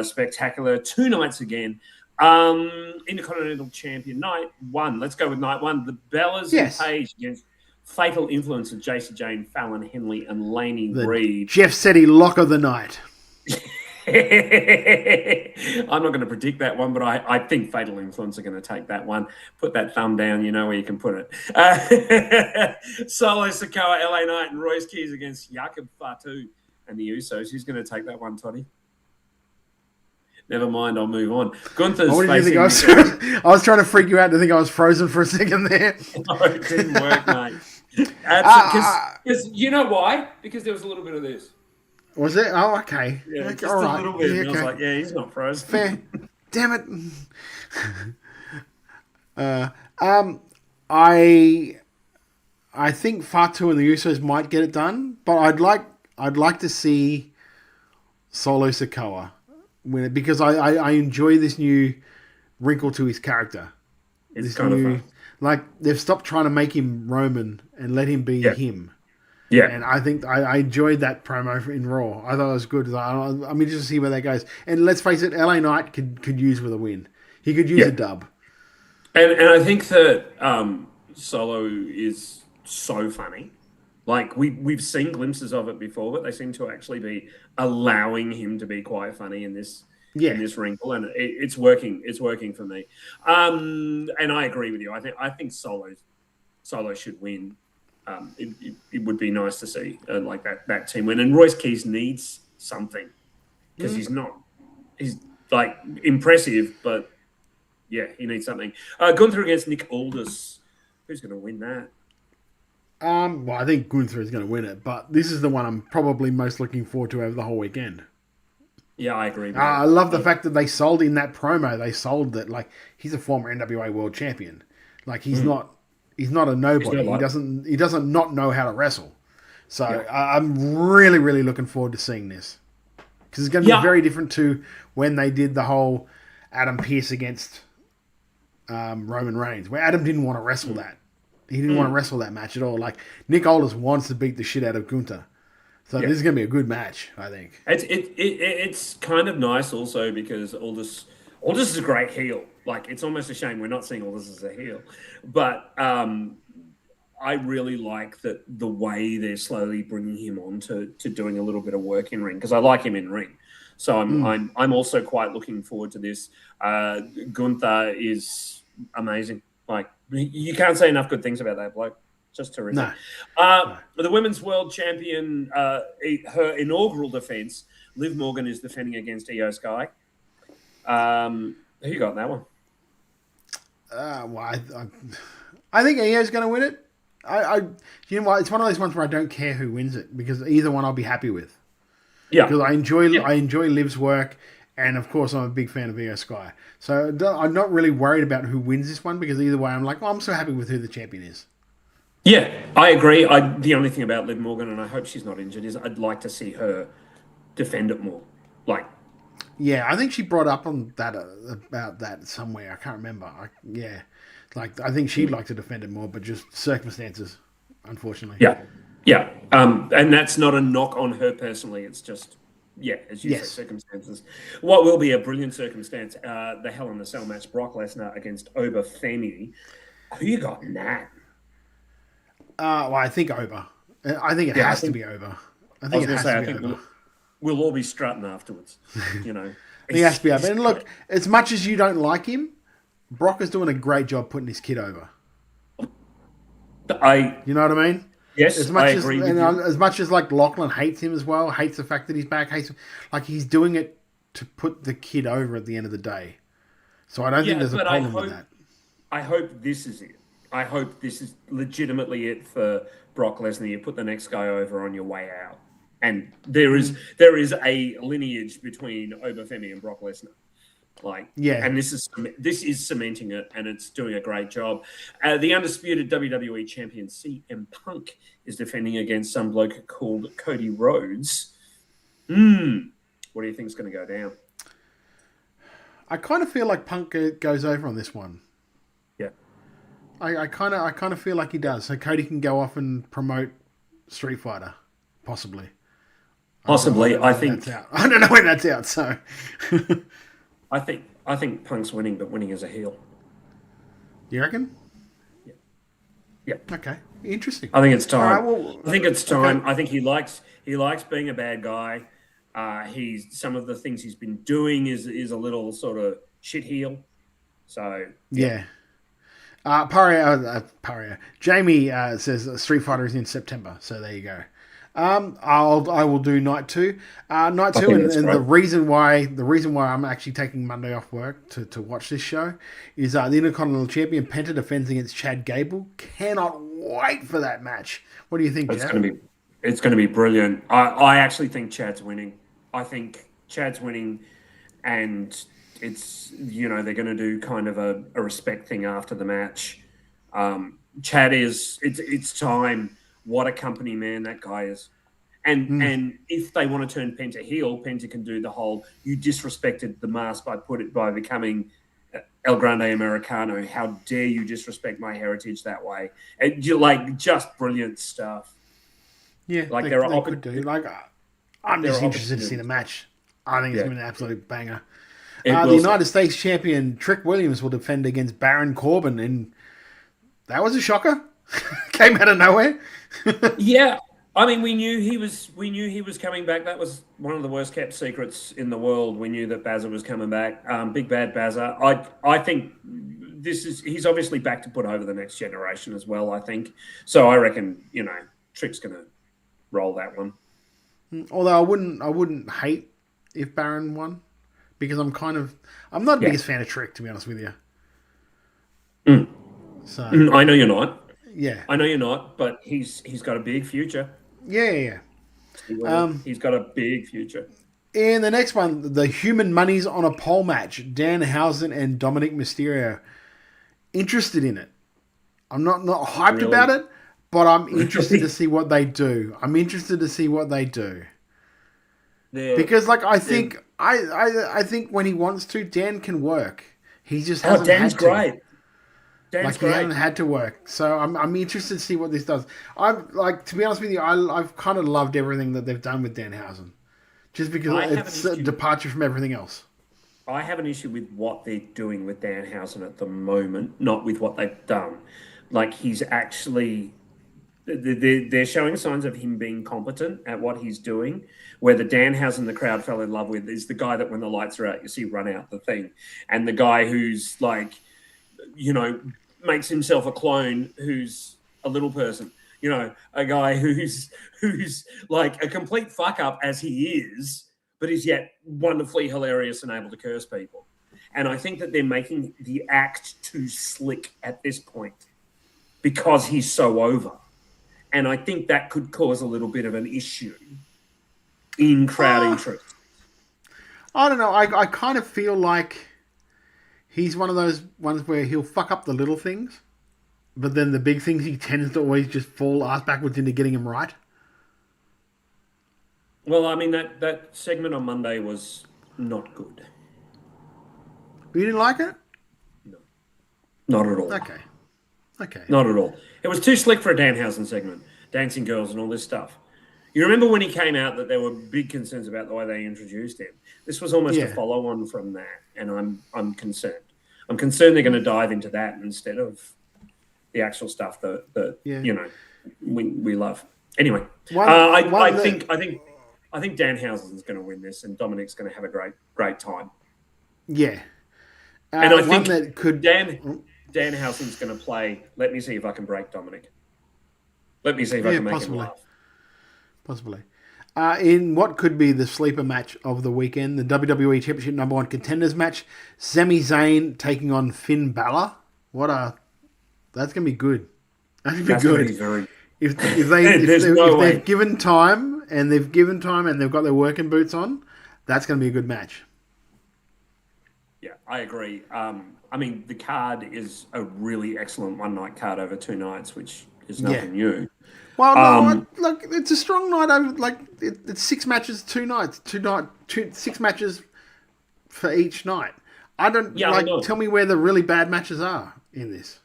J: spectacular 2 nights again. Intercontinental Champion night 1. Let's go with night 1. The Bellas and Paige against Fatal Influence of Jacy Jane, Fallon Henley, and Laney Reid.
F: Jeff Seddy lock of the night.
J: I'm not going to predict that one, but I think Fatal Influence are going to take that one. Put that thumb down, you know where you can put it. Solo Sikoa, LA Knight, and Royce Keys against Jakob Fatu and the Usos. Who's going to take that one, Toddy? Never mind, I'll move on. Gunther's facing...
F: I was trying to freak you out to think I was frozen for a second there.
J: No, it didn't work, mate. Because you know why? Because there was a little bit of this.
F: Was it? Oh, okay.
J: Yeah,
F: okay,
J: just a little bit. Yeah, okay. I was like, yeah, he's not frozen.
F: Fair. Damn it. I think Fatu and the Usos might get it done, but I'd like to see Solo Sikoa win it because I enjoy this new wrinkle to his character.
J: It's kind of fun.
F: Like, they've stopped trying to make him Roman and let him be him.
J: Yeah.
F: And I think I enjoyed that promo in Raw. I thought it was good. I'm interested to see where that goes. And let's face it, LA Knight could use with a win. He could use a dub.
J: And I think that Solo is so funny. Like, we've seen glimpses of it before, but they seem to actually be allowing him to be quite funny in this wrinkle, and it's working. It's working for me. And I agree with you. I think Solo should win. It would be nice to see like that team win. And Royce Keys needs something because he's like impressive, but yeah, he needs something. Gunther against Nick Aldis. Who's going to win that?
F: Well, I think Gunther is going to win it, but this is the one I'm probably most looking forward to over the whole weekend.
J: Yeah, I agree.
F: I love the fact that they sold in that promo. They sold that like he's a former NWA World Champion. Like he's not a nobody. He doesn't not know how to wrestle. So I'm really, really looking forward to seeing this because it's going to be very different to when they did the whole Adam Pearce against Roman Reigns, where Adam didn't want to wrestle that. He didn't want to wrestle that match at all. Like Nick Aldis wants to beat the shit out of Gunther. So this is going to be a good match, I think.
J: It's kind of nice also because Aldis is a great heel. Like, it's almost a shame we're not seeing Aldis as a heel. But I really like that the way they're slowly bringing him on to doing a little bit of work in ring because I like him in ring. So I'm also quite looking forward to this. Gunther is amazing. Like, you can't say enough good things about that bloke. Just terrific. No. The Women's World Champion, her inaugural defense, Liv Morgan is defending against Io Sky. Who got that one?
F: I think Io's going to win it. You know what? It's one of those ones where I don't care who wins it because either one I'll be happy with. Yeah, because I enjoy Liv's work, and of course I'm a big fan of Io Sky. So I'm not really worried about who wins this one because either way I'm like, I'm so happy with who the champion is.
J: Yeah, I agree. The only thing about Liv Morgan, and I hope she's not injured, is I'd like to see her defend it more. Like,
F: yeah, I think she brought up on that about that somewhere. I can't remember. I think she'd like to defend it more, but just circumstances, unfortunately.
J: Yeah. And that's not a knock on her personally. It's just, as you say, circumstances. What will be a brilliant circumstance? The Hell in a Cell match: Brock Lesnar against Oba Femi. Who you got in that?
F: Well, I think Oba. I think it has to be Oba. I think it has to be Oba.
J: We'll all be strutting afterwards. You know,
F: he has to be Oba. And look, as much as you don't like him, Brock is doing a great job putting his kid over. You know what I mean?
J: Yes,
F: as much
J: I
F: as,
J: agree with
F: and
J: you.
F: As much as like Lachlan hates him as well, hates the fact that he's back, he's doing it to put the kid over at the end of the day. So I don't think there's a problem with that.
J: I hope this is it. I hope this is legitimately it for Brock Lesnar. You put the next guy over on your way out, and there is a lineage between Oba Femi and Brock Lesnar. And this is cementing it, and it's doing a great job. The undisputed WWE champion CM Punk is defending against some bloke called Cody Rhodes. What do you think is going to go down?
F: I kind of feel like Punk goes over on this one.
J: Yeah,
F: I kind of feel like he does. So Cody can go off and promote Street Fighter, possibly.
J: I think
F: I don't know when that's out. So.
J: I think Punk's winning, but winning as a heel.
F: You reckon?
J: Yeah.
F: Okay. Interesting.
J: I think it's time.
F: All right,
J: I think it's time.
F: Okay.
J: I think he likes being a bad guy. Some of the things he's been doing is a little sort of shit heel. So
F: yeah. Paria. Jamie says Street Fighter is in September. So there you go. I will do night 2. Night 2, and the reason why I'm actually taking Monday off work to watch this show is the Intercontinental Champion Penta defends against Chad Gable. Cannot wait for that match. What do you think,
J: it's
F: Jeff?
J: going to be brilliant. I actually think Chad's winning. I think Chad's winning, and it's they're going to do kind of a respect thing after the match. Chad is it's time. What a company man that guy is. And if they want to turn Penta heel, Penta can do the whole, you disrespected the mask by becoming El Grande Americano. How dare you disrespect my heritage that way? And just brilliant stuff.
F: Yeah,
J: like
F: they could do. I'm just interested to see the match. I think it's going to be an absolute banger. The United States champion Trick Williams will defend against Baron Corbin, and that was a shocker. Came out of nowhere.
J: Yeah, I mean, we knew he was coming back. That was one of the worst kept secrets in the world. We knew that Bazza was coming back. Big bad Bazza. I think he's obviously back to put over the next generation as well. I think so. I reckon Trick's going to roll that one.
F: Although I wouldn't hate if Baron won, because I'm not the biggest fan of Trick, to be honest with you. So
J: I know you're not.
F: Yeah,
J: I know you're not, but he's got a big future.
F: Yeah.
J: He's got a big future.
F: And the next one, the Human Money's on a pole match. Danhausen and Dominic Mysterio. Interested in it. I'm not hyped about it, but I'm interested to see what they do. Because I think when he wants to, Dan can work. He just hasn't
J: Dan's
F: had to.
J: Great. Dan's
F: he hasn't had to work, so I'm interested to see what this does. To be honest with you, I've kind of loved everything that they've done with Danhausen, just because it's a departure from everything else.
J: I have an issue with what they're doing with Danhausen at the moment, not with what they've done. He's actually, they're showing signs of him being competent at what he's doing. Where the Danhausen the crowd fell in love with is the guy that when the lights are out, you see run out the thing, and the guy who's makes himself a clone who's a little person, a guy who's like a complete fuck up as he is, but is yet wonderfully hilarious and able to curse people. And I think that they're making the act too slick at this point because he's so over. And I think that could cause a little bit of an issue in crowd interest.
F: I don't know. I kind of feel like he's one of those ones where he'll fuck up the little things. but then the big things he tends to always just fall ass backwards into getting him right.
J: Well, I mean, that segment on Monday was not good.
F: You didn't like it?
J: Not at all.
F: Okay.
J: Not at all. It was too slick for a Danhausen segment, dancing girls and all this stuff. You remember when he came out that there were big concerns about the way they introduced him. This was almost a follow-on from that, and I'm concerned. I'm concerned they're going to dive into that instead of the actual stuff that you know we love. Anyway, I think Danhausen's going to win this, and Dominic's going to have a great time.
F: Yeah,
J: and I think
F: that could
J: Danhausen's going to play. Let me see if I can break Dominic. Let me see if I can make him laugh.
F: Possibly. In what could be the sleeper match of the weekend, the WWE Championship number 1 contenders match, Sami Zayn taking on Finn Balor. That's going to be good. That's going to be good.
J: Very...
F: If they've given time and they've got their working boots on, that's going to be a good match.
J: Yeah, I agree. I mean, the card is a really excellent one-night card over 2 nights, which is nothing new.
F: Well, look, it's a strong night over. It's 6 matches, 2 nights, 6 matches for each night. I don't tell me where the really bad matches are in this.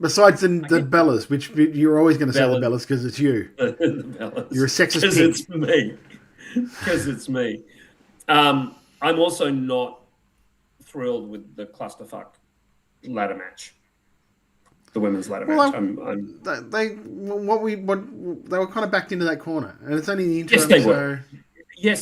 F: Besides the Bellas, which you're always going to say the Bellas because it's you.
J: The Bellas.
F: You're a sexist
J: because
F: pig.
J: It's me. Because it's me. I'm also not thrilled with the clusterfuck ladder match. The women's ladder match.
F: They were kind of backed into that corner, and it's only the interim.
J: Yes,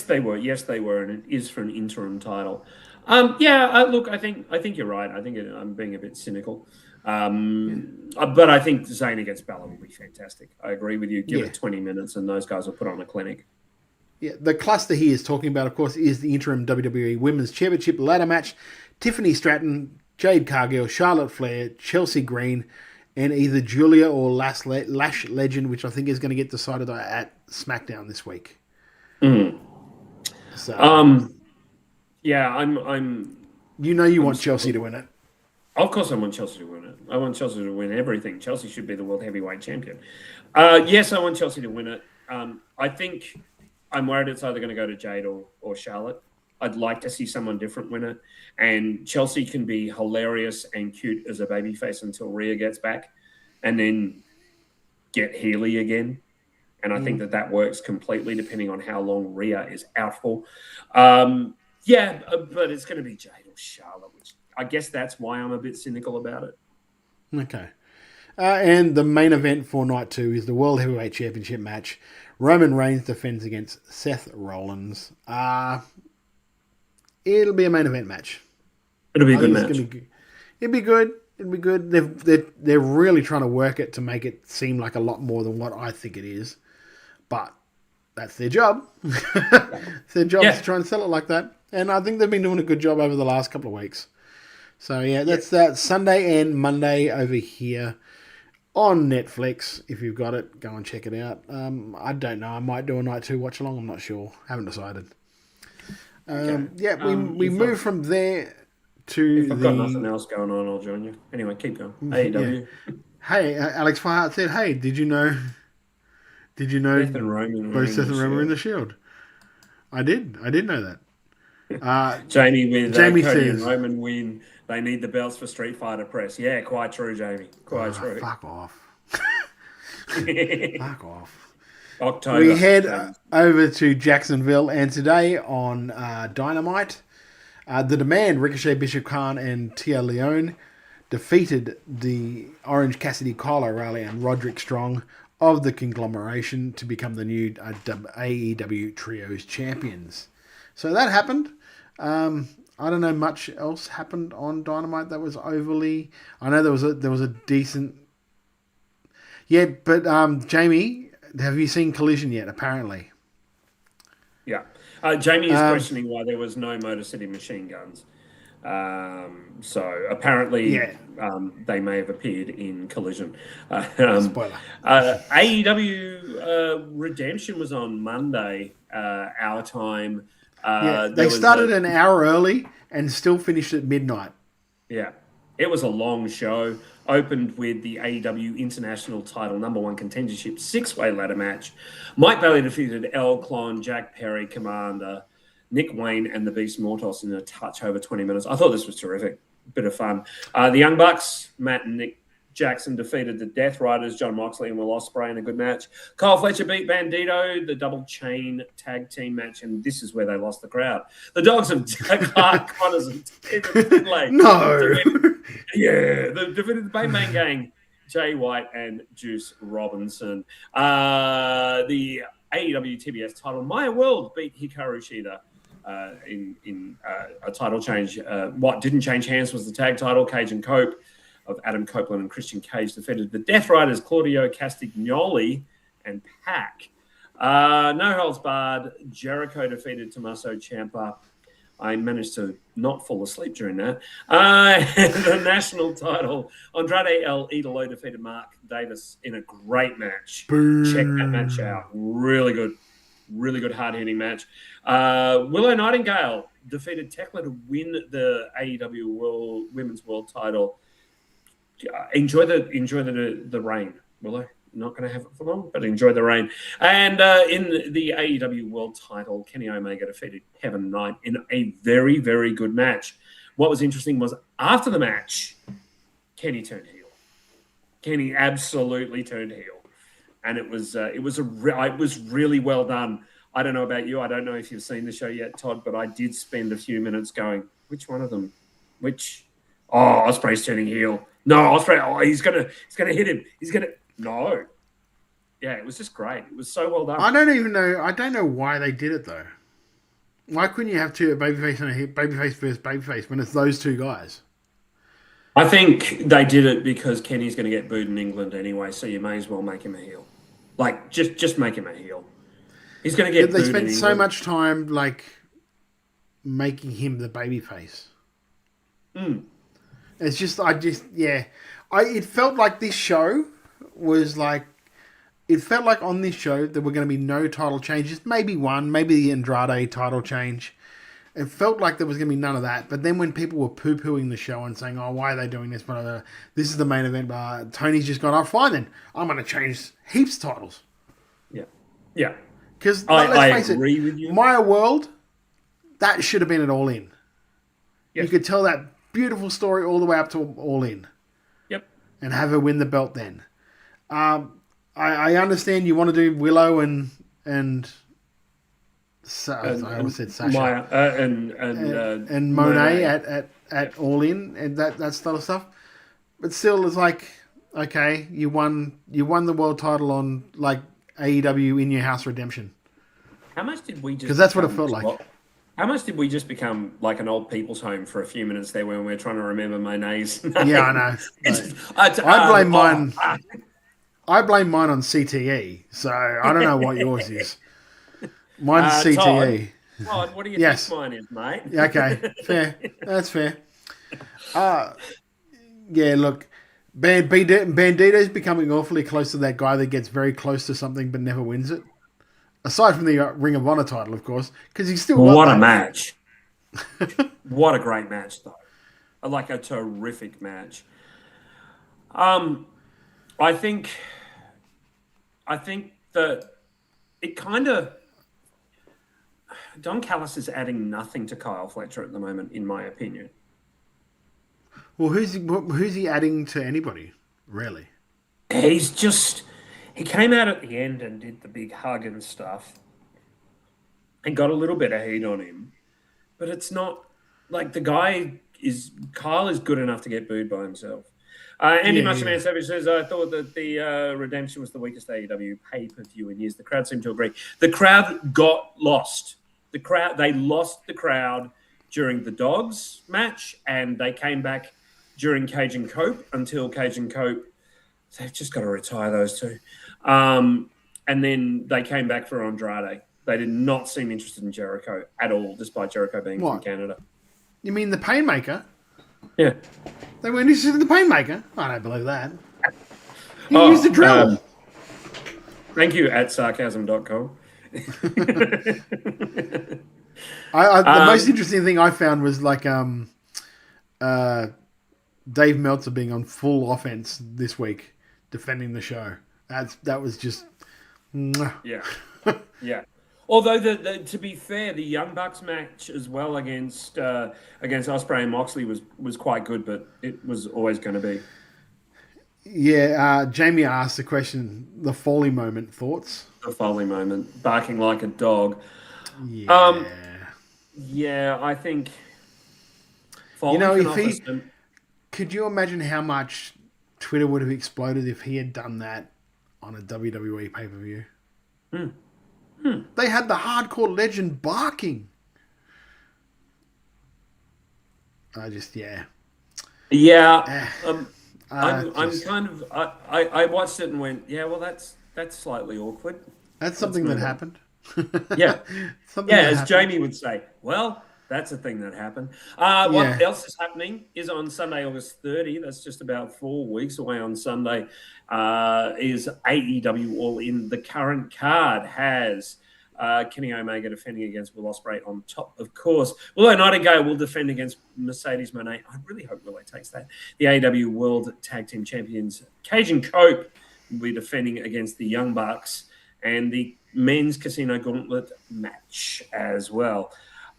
J: they were. Yes, they were, and it is for an interim title. Look, I think you're right. I think I'm being a bit cynical, but I think Zayn against Balor will be fantastic. I agree with you. Give it 20 minutes, and those guys will put on a clinic.
F: Yeah, the cluster he is talking about, of course, is the interim WWE Women's Championship ladder match. Tiffany Stratton, Jade Cargill, Charlotte Flair, Chelsea Green, and either Julia or Lash Legend, which I think is going to get decided at SmackDown this week. So,
J: I'm.
F: You want Chelsea to win it.
J: Of course, I want Chelsea to win it. I want Chelsea to win everything. Chelsea should be the world heavyweight champion. Yes, I want Chelsea to win it. I think I'm worried it's either going to go to Jade or Charlotte. I'd like to see someone different win it. And Chelsea can be hilarious and cute as a babyface until Rhea gets back and then get Healy again. And I think that works completely depending on how long Rhea is out for. But it's going to be Jade or Charlotte, which I guess that's why I'm a bit cynical about it.
F: Okay. And the main event for night 2 is the World Heavyweight Championship match. Roman Reigns defends against Seth Rollins. It'll be a main event match.
J: It'll be a good match.
F: It'll be good. It'll be good. They're really trying to work it to make it seem like a lot more than what I think it is. But that's their job. It's their job to try and sell it like that. And I think they've been doing a good job over the last couple of weeks. So, that's that Sunday and Monday over here on Netflix. If you've got it, go and check it out. I don't know. I might do a night 2 watch along. I'm not sure. Haven't decided. We move from there to
J: if I've got nothing else going on, I'll join you. Anyway, keep going. AEW.
F: Yeah. Hey, Alex Firehart said, "Hey, did you know
J: Seth and Roman
F: both Seth and Roman were in the Shield?" I did know that.
J: Jamie
F: Jamie
J: Cody
F: says,
J: and Roman win. They need the belts for Street Fighter Press. Yeah, quite true, Jamie. Quite true.
F: Fuck off. Fuck off.
J: October.
F: We head over to Jacksonville, and today on Dynamite, The Demand, Ricochet, Bishop Khan, and Tia Leone defeated the Orange Cassidy, Kyle O'Reilly, and Roderick Strong of the conglomeration to become the new AEW Trios champions. So that happened. I don't know much else happened on Dynamite that was overly. I know there was a decent. Yeah, but Jamie, have you seen Collision yet? Apparently.
J: Yeah, Jamie is questioning why there was no Motor City Machine Guns. So apparently, they may have appeared in Collision.
F: Spoiler.
J: AEW Redemption was on Monday, our time.
F: They started an hour early and still finished at midnight.
J: Yeah. It was a long show. Opened with the AEW International title #1 contendership 6-way ladder match. Mike Bailey defeated El Clon, Jack Perry, Commander, Nick Wayne, and the Beast Mortos in a touch over 20 minutes. I thought this was terrific. Bit of fun. The Young Bucks, Matt and Nick Jackson, defeated the Death Riders, John Moxley and Will Ospreay, in a good match. Kyle Fletcher beat Bandito, the double chain tag team match, and this is where they lost the crowd. The Dogs of Clark Connors and Stephen Finlay.
F: No.
J: They defeated the Bang Gang, Jay White and Juice Robinson. The AEW TBS title, Maya World beat Hikaru Shida in a title change. What didn't change hands was the tag title. Cage and Cope of Adam Copeland and Christian Cage defeated the Death Riders, Claudio Castagnoli and Pac. No holds barred. Jericho defeated Tommaso Ciampa. I managed to not fall asleep during that. The national title, Andrade El Idolo defeated Mark Davis in a great match.
F: Boom.
J: Check that match out. Really good hard-hitting match. Willow Nightingale defeated Tekla to win the AEW Women's World title. Enjoy the reign, Willow. Not going to have it for long, but enjoy the reign. And in the AEW World title, Kenny Omega defeated Kevin Knight in a very, very good match. What was interesting was after the match, Kenny turned heel. Kenny absolutely turned heel, and it was really well done. I don't know about you. I don't know if you've seen the show yet, Todd, but I did spend a few minutes going, which one of them? Which? Oh, Ospreay's turning heel. No, Ospreay. Oh, he's gonna hit him. No. Yeah, it was just great. It was so well done.
F: I don't know why they did it though. Why couldn't you have two, a babyface and a babyface versus babyface, when it's those two guys?
J: I think they did it because Kenny's going to get booed in England anyway, so you may as well make him a heel. Like, just make him a heel. He's going to get booed in England.
F: They spent so much time like making him the babyface. It's just, it felt like this show was like, it felt like on this show there were going to be no title changes, maybe one, maybe the Andrade title change. It felt like there was going to be none of that. But then when people were poo-pooing the show and saying, oh, why are they doing this? But this is the main event. But Tony's just gone, oh, fine then. I'm going to change heaps of titles.
J: Yeah.
F: Because
J: I agree with you.
F: Maya World, that should have been at All In.
J: Yes.
F: You could tell that beautiful story all the way up to All In.
J: Yep.
F: And have her win the belt then. I understand you want to do Willow and I almost said Sasha.
J: Maya, and
F: Monet at All In and that sort of stuff. But still, it's like, okay, you won the world title on like AEW In Your House Redemption.
J: How much did we just?
F: Because that's what it felt like.
J: How much did we just become like an old people's home for a few minutes there when we were trying to remember Monet's name?
F: Yeah, I know. I blame mine. I blame mine on CTE, so I don't know what yours is. Mine's CTE.
J: Todd, what do you think mine is, mate?
F: Okay, fair. That's fair. Yeah, look, Bandito's becoming awfully close to that guy that gets very close to something but never wins it. Aside from the Ring of Honor title, of course, because he's still
J: what a match! What a great match, though. Like a terrific match. I think that it kind of Don Callis is adding nothing to Kyle Fletcher at the moment, in my opinion.
F: Well, who's he adding to anybody, really?
J: He came out at the end and did the big hug and stuff and got a little bit of heat on him. But it's not like Kyle is good enough to get booed by himself. Andy Man Savage says, I thought that the Redemption was the weakest AEW pay-per-view in years. The crowd seemed to agree. The crowd got lost. They lost the crowd during the Dogs match, and they came back during Cage and Cope until Cage and Cope. They've just got to retire those two. And then they came back for Andrade. They did not seem interested in Jericho at all, despite Jericho being from Canada.
F: You mean the Painmaker?
J: Yeah.
F: They weren't interested in the Painmaker? I don't believe that. He used a drill.
J: Thank you, at sarcasm.com.
F: The most interesting thing I found was like Dave Meltzer being on full offense this week, defending the show. That was just...
J: Yeah. Yeah. Although, to be fair, the Young Bucks match as well against Ospreay and Moxley was quite good, but it was always going to be.
F: Yeah, Jamie asked the question, the Foley moment, thoughts?
J: The Foley moment, barking like a dog.
F: Yeah.
J: Yeah, I think Foley
F: could you imagine how much Twitter would have exploded if he had done that on a WWE pay-per-view? They had the hardcore legend barking.
J: Yeah. I watched it and went, yeah, well, that's slightly awkward.
F: That's something that happened.
J: Yeah.
F: Something
J: Yeah,
F: that
J: as
F: happened.
J: Jamie would say, well, that's a thing that happened. What else is happening is on Sunday, August 30, that's just about 4 weeks away on Sunday, is AEW All In. The current card has Kenny Omega defending against Will Ospreay on top, of course. Willow Nightingale will defend against Mercedes Moné. I really hope Willow takes that. The AEW World Tag Team Champions Cajun Cope will be defending against the Young Bucks, and the men's Casino Gauntlet match as well.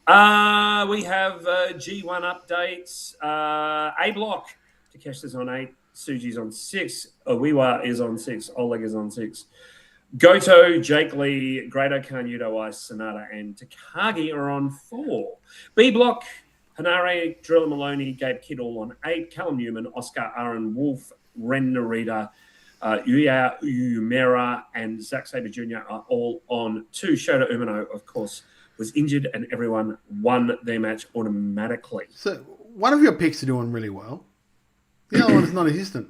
J: We have G1 updates. A Block. Takeshita's on 8. Suji's on 6. Owiwa is on 6. Oleg is on 6. Goto, Jake Lee, Great-O-Khan, Yuto Ice, Sonata, and Takagi are on 4. B Block, Hanare, Drilla Maloney, Gabe Kidd all on 8. Callum Newman, Oscar, Aaron Wolf, Ren Narita, Yuya Umera, and Zack Sabre Jr. are all on 2. Shota Umino, of course, was injured, and everyone won their match automatically.
F: So one of your picks are doing really well. The other one is non-existent.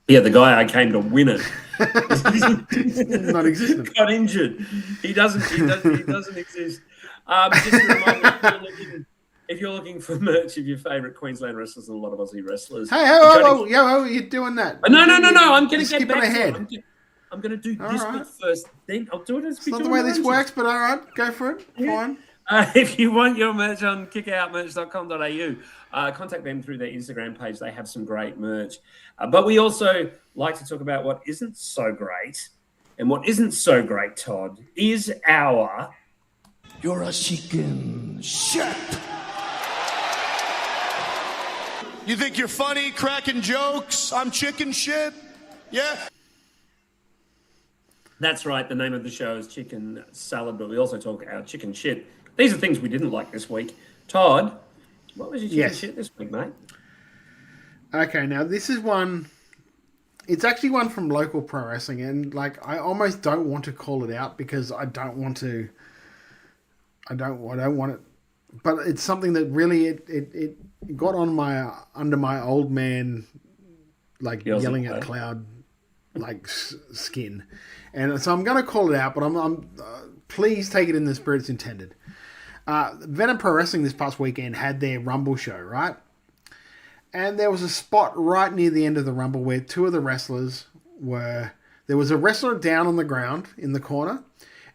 J: Yeah, the guy I came to win it.
F: Non-existent.
J: Got injured. He doesn't exist. Just a reminder, if you're looking for merch of your favourite Queensland wrestlers and a lot of Aussie wrestlers.
F: Hey, how are you doing that?
J: No. I'm going to get
F: skipping
J: back
F: ahead.
J: To it. I'm going to do this bit first. Then I'll do it as
F: It's not the way this works, but all right, go for it. Fine.
J: If you want your merch on kickoutmerch.com.au, contact them through their Instagram page. They have some great merch. But we also like to talk about what isn't so great. And what isn't so great, Todd, is our...
N: You're a chicken shit. You think you're funny, cracking jokes? I'm chicken shit. Yeah.
J: That's right. The name of the show is Chicken Salad, but we also talk our chicken shit. These are things we didn't like this week. Todd, what was your chicken shit this week, mate?
F: Okay, now this is one. It's actually one from local pro wrestling, and I almost don't want to call it out because I don't want to. I don't want it, but it's something that really it got on under my old man, yelling at cloud, skin, and so I'm going to call it out. But I'm please take it in the spirit it's intended. Venom Pro Wrestling this past weekend had their Rumble show, right? And there was a spot right near the end of the Rumble where two of the wrestlers there was a wrestler down on the ground in the corner,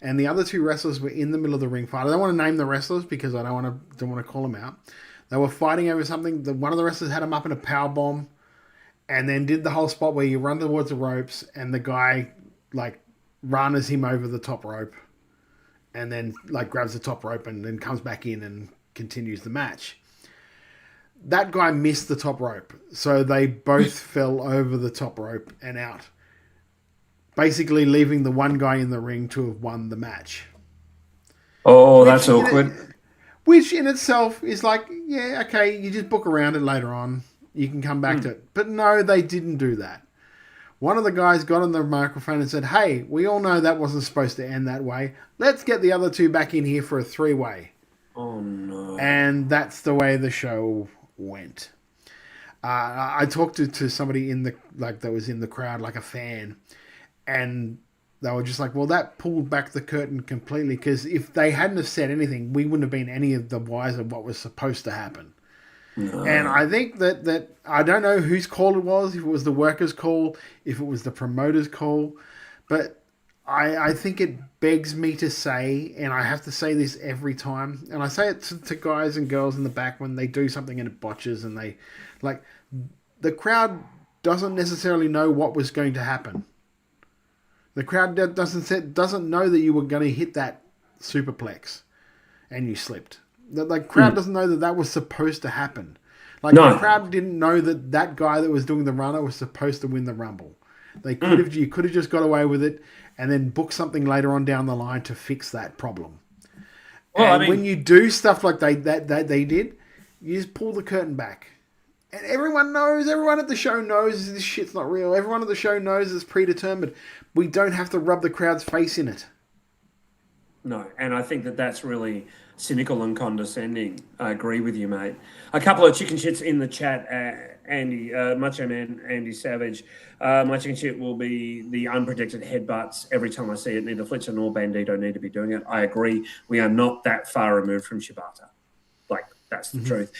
F: and the other two wrestlers were in the middle of the ring fight. I don't want to name the wrestlers because I don't want to call them out. They were fighting over something. One of the wrestlers had him up in a power bomb, and then did the whole spot where you run towards the ropes, and the guy runners him over the top rope, and then grabs the top rope and then comes back in and continues the match. That guy missed the top rope, so they both fell over the top rope and out, basically leaving the one guy in the ring to have won the match.
J: Oh, that's awkward.
F: Which in itself is yeah, okay, you just book around it later on. You can come back to it. But no, they didn't do that. One of the guys got on the microphone and said, hey, we all know that wasn't supposed to end that way. Let's get the other two back in here for a three-way.
J: Oh, no.
F: And that's the way the show went. I talked to somebody in the that was in the crowd, a fan, and they were just well, that pulled back the curtain completely, because if they hadn't have said anything, we wouldn't have been any of the wiser of what was supposed to happen. No. And I think that I don't know whose call it was, if it was the workers' call, if it was the promoter's call, but I think it begs me to say, and I have to say this every time, and I say it to guys and girls in the back when they do something and it botches, and they the crowd doesn't necessarily know what was going to happen. The crowd doesn't know that you were going to hit that superplex and you slipped. The crowd doesn't know that was supposed to happen. Like, the crowd didn't know that guy that was doing the runner was supposed to win the Rumble. You could have just got away with it and then booked something later on down the line to fix that problem. Well, when you do stuff like they did, you just pull the curtain back. And everyone at the show knows this shit's not real. Everyone at the show knows it's predetermined. We don't have to rub the crowd's face in it.
J: No, and I think that's really cynical and condescending. I agree with you, mate. A couple of chicken shits in the chat, Andy, Macho Man, Andy Savage. My chicken shit will be the unpredicted headbutts. Every time I see it, neither Fletcher nor Bandito need to be doing it. I agree. We are not that far removed from Shibata. That's the truth.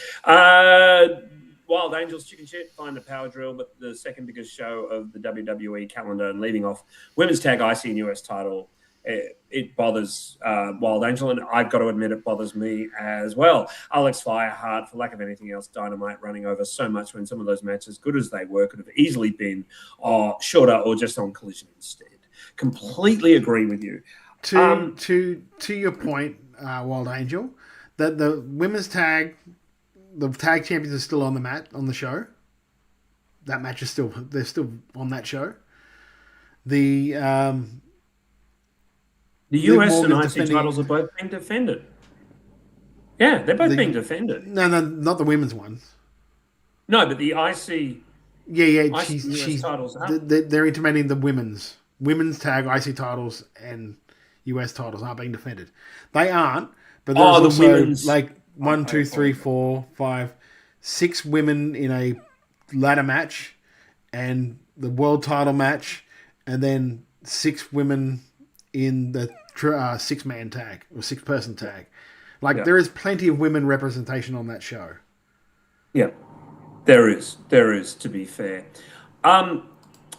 J: Wild Angels chicken shit, find the power drill, but the second biggest show of the WWE calendar, and leaving off women's tag IC and US title, it bothers Wild Angel, and I've got to admit it bothers me as well. Alex Fireheart, for lack of anything else, Dynamite running over so much when some of those matches, good as they were, could have easily been shorter or just on Collision instead. Completely agree with you.
F: To your point, Wild Angel, that the women's tag, the tag champions are still on the show. That match is they're still on that show. The
J: US and IC titles are both being defended. Yeah, they're both being defended.
F: No, not the women's ones.
J: No, but the IC.
F: Yeah,
J: she's titles.
F: They're intimating the women's tag IC titles and US titles aren't being defended. They aren't, but there's also women's, 1, 2, 3, 4, 5, 6 women in a ladder match and the world title match, and then 6 women in the 6-man tag or 6-person tag. There is plenty of women representation on that show.
J: Yeah, there is, to be fair.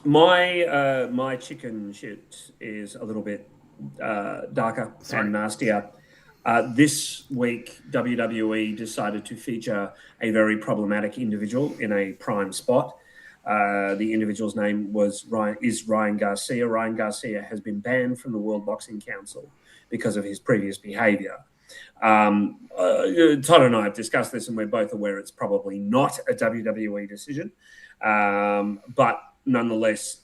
J: My chicken shit is a little bit darker and nastier. This week, WWE decided to feature a very problematic individual in a prime spot. The individual's name is Ryan Garcia. Ryan Garcia has been banned from the World Boxing Council because of his previous behavior. Todd and I have discussed this, and we're both aware it's probably not a WWE decision. But nonetheless,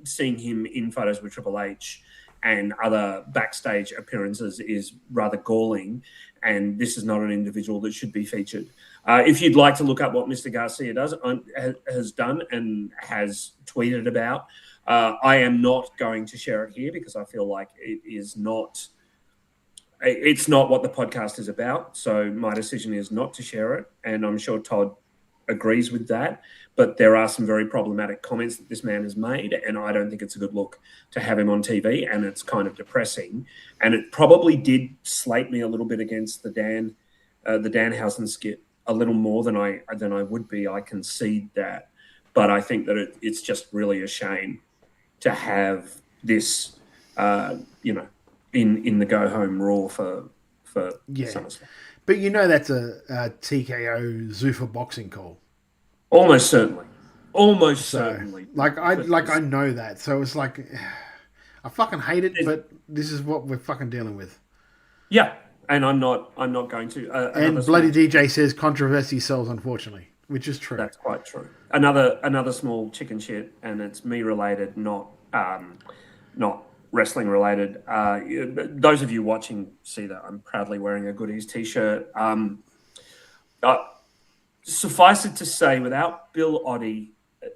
J: seeing him in photos with Triple H and other backstage appearances is rather galling, and this is not an individual that should be featured. If you'd like to look up what Mr. Garcia has done and has tweeted about, I am not going to share it here because I feel like it's not what the podcast is about. So my decision is not to share it, and I'm sure Todd agrees with that. But there are some very problematic comments that this man has made, and I don't think it's a good look to have him on TV, and it's kind of depressing. And it probably did slate me a little bit against the Danhausen skit a little more than I would be. I concede that, but I think that it's just really a shame to have this, in the go home Raw for SummerSlam.
F: But that's a TKO Zuffa boxing call.
J: Almost certainly. Certainly.
F: I know that. So it's like, I fucking hate it, but this is what we're fucking dealing with.
J: Yeah, and I'm not going to.
F: And Bloody DJ says controversy sells, unfortunately, which is true.
J: That's quite true. Another small chicken shit, and it's me related, not wrestling related. Those of you watching see that I'm proudly wearing a Goodies t-shirt. Suffice it to say, without Bill Oddie,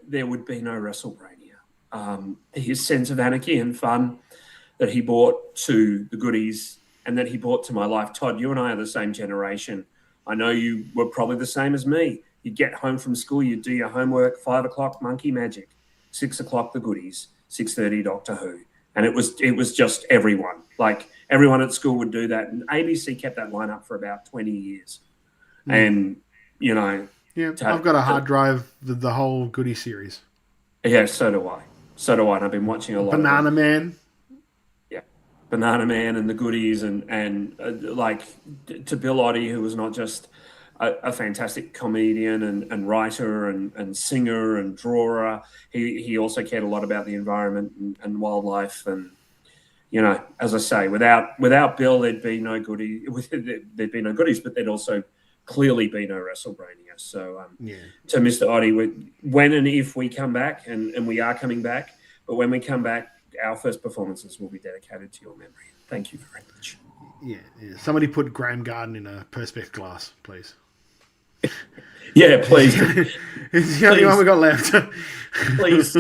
J: there would be no WrestleMania. His sense of anarchy and fun that he brought to the Goodies and that he brought to my life. Todd, you and I are the same generation. I know you were probably the same as me. You get home from school, you do your homework, 5 o'clock, Monkey Magic, 6 o'clock, the Goodies, 6:30, Doctor Who. And it was just everyone. Like, everyone at school would do that. And ABC kept that line up for about 20 years. And,
F: I've got a hard drive, the whole Goody series.
J: Yeah, so do I. And I've been watching a lot
F: Banana
J: of
F: Man.
J: Yeah. Banana Man and the Goodies and to Bill Oddie, who was not just a fantastic comedian and writer and singer and drawer. He also cared a lot about the environment and wildlife. And, you know, as I say, without Bill, there'd be no goodies, but there'd also clearly be no WrestleBrania. So to Mr. Oddie, when and if we come back, and we are coming back, but when we come back, our first performances will be dedicated to your memory. Thank you very much.
F: Yeah. Somebody put Graham Garden in a Perspex glass, please.
J: Yeah, please.
F: It's the only one we got left.
J: please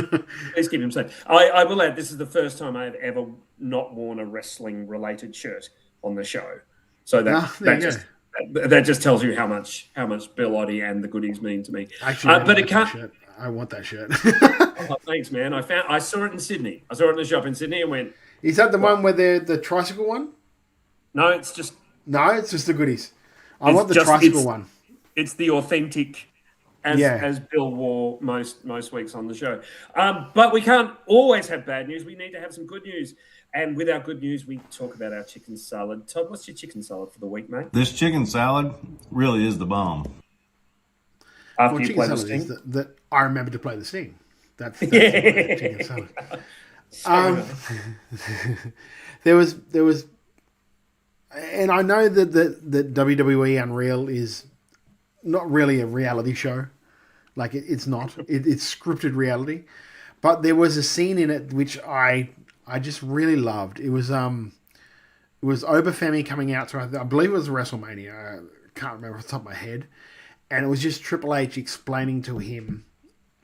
J: keep him safe. I will add, this is the first time I've ever not worn a wrestling-related shirt on the show. So that just tells you how much Bill Oddie and the goodies mean to me.
F: Actually,
J: but it can't.
F: I want that shirt.
J: Oh, thanks, man. I saw it in Sydney. I saw it in the shop in Sydney and went.
F: Is that the one where the tricycle one?
J: No, it's just
F: the goodies. I want the tricycle one.
J: It's the authentic, as Bill wore most weeks on the show. But we can't always have bad news. We need to have some good news. And with our good news, we talk about our chicken salad. Todd, what's your chicken salad for the week, mate?
R: This chicken salad really is the bomb.
J: After you play the Sting?
F: That I remember to play the Sting. That's chicken salad. There was, and I know that WWE Unreal is not really a reality show. Like it's not. It's scripted reality. But there was a scene in it which I just really loved. It was Obafemi coming out to, I believe it was WrestleMania. I can't remember off the top of my head. And it was just Triple H explaining to him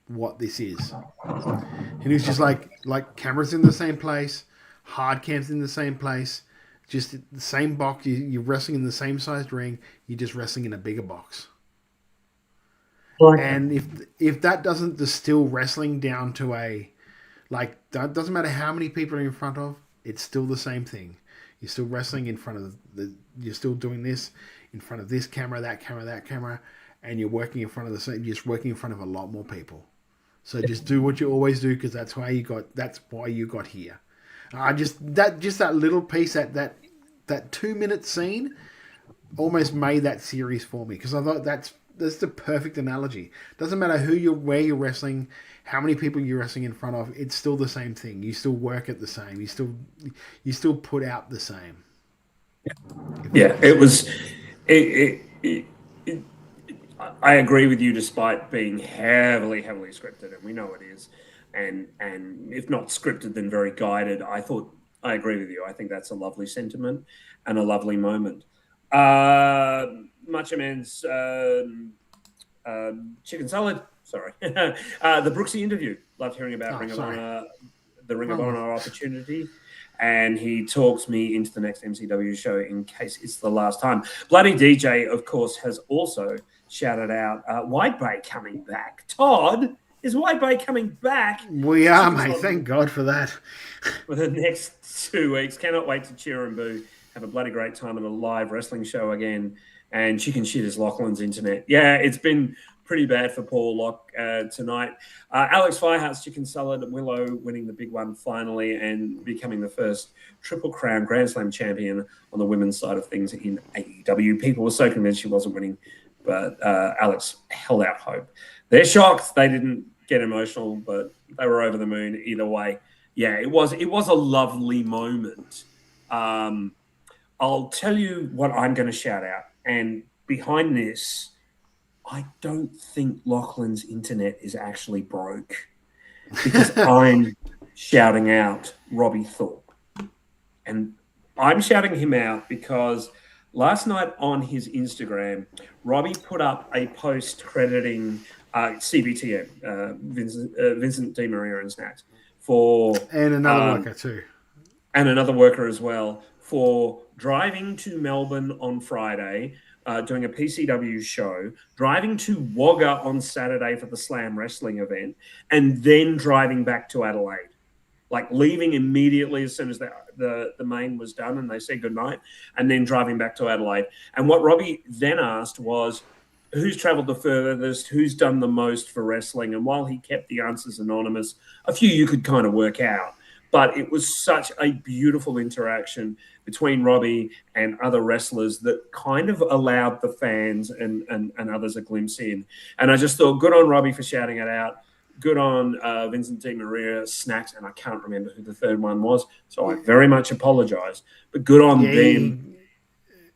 F: what this is. And he was just like cameras in the same place, hard cams in the same place, just the same box. You're wrestling in the same sized ring. You're just wrestling in a bigger box. And if that doesn't distill wrestling down to that doesn't matter how many people are in front of, it's still the same thing. You're still wrestling in front of you're still doing this in front of this camera, that camera, and you're working in front of just working in front of a lot more people. So just do what you always do, because that's why you got here. That little piece, that 2-minute scene almost made that series for me, because I thought that's the perfect analogy. Doesn't matter where you're wrestling, how many people you're wrestling in front of, it's still the same thing. You still work at the same. You still put out the same.
J: Yeah, it was. I agree with you, despite being heavily scripted, and we know it is, and if not scripted, then very guided. I agree with you. I think that's a lovely sentiment and a lovely moment. Macho Man's chicken salad. Sorry, the Brooksy interview. Loved hearing about Ring of Honor, the Ring of Honor opportunity. And he talks me into the next MCW show in case it's the last time. Bloody DJ, of course, has also shouted out White Bay coming back. Todd, is White Bay coming back?
F: We are, mate. Thank God for that.
J: For the next 2 weeks. Cannot wait to cheer and boo. Have a bloody great time at a live wrestling show again. And chicken shit is Lachlan's internet. Yeah, it's been pretty bad for Paul Locke tonight. Alex Fireheart's chicken salad, Willow winning the big one finally and becoming the first Triple Crown Grand Slam champion on the women's side of things in AEW. People were so convinced she wasn't winning, but Alex held out hope. They're shocked they didn't get emotional, but they were over the moon either way. Yeah, it was a lovely moment. I'll tell you what I'm going to shout out. And behind this, I don't think Lachlan's internet is actually broke, because I'm shouting out Robbie Thorpe. And I'm shouting him out because last night on his Instagram, Robbie put up a post crediting CBTM, Vincent Di Maria and Snacks,
F: and another worker too.
J: And another worker as well, for driving to Melbourne on Friday, doing a PCW show, driving to Wagga on Saturday for the Slam Wrestling event, and then driving back to Adelaide. Like leaving immediately as soon as the main was done and they said goodnight, and then driving back to Adelaide. And what Robbie then asked was, who's travelled the furthest, who's done the most for wrestling? And while he kept the answers anonymous, a few you could kind of work out. but it was such a beautiful interaction between Robbie and other wrestlers that kind of allowed the fans and others a glimpse in. And I just thought, good on Robbie for shouting it out. Good on Vincent Di Maria, Snacks, and I can't remember who the third one was, so I very much apologise. But good on them.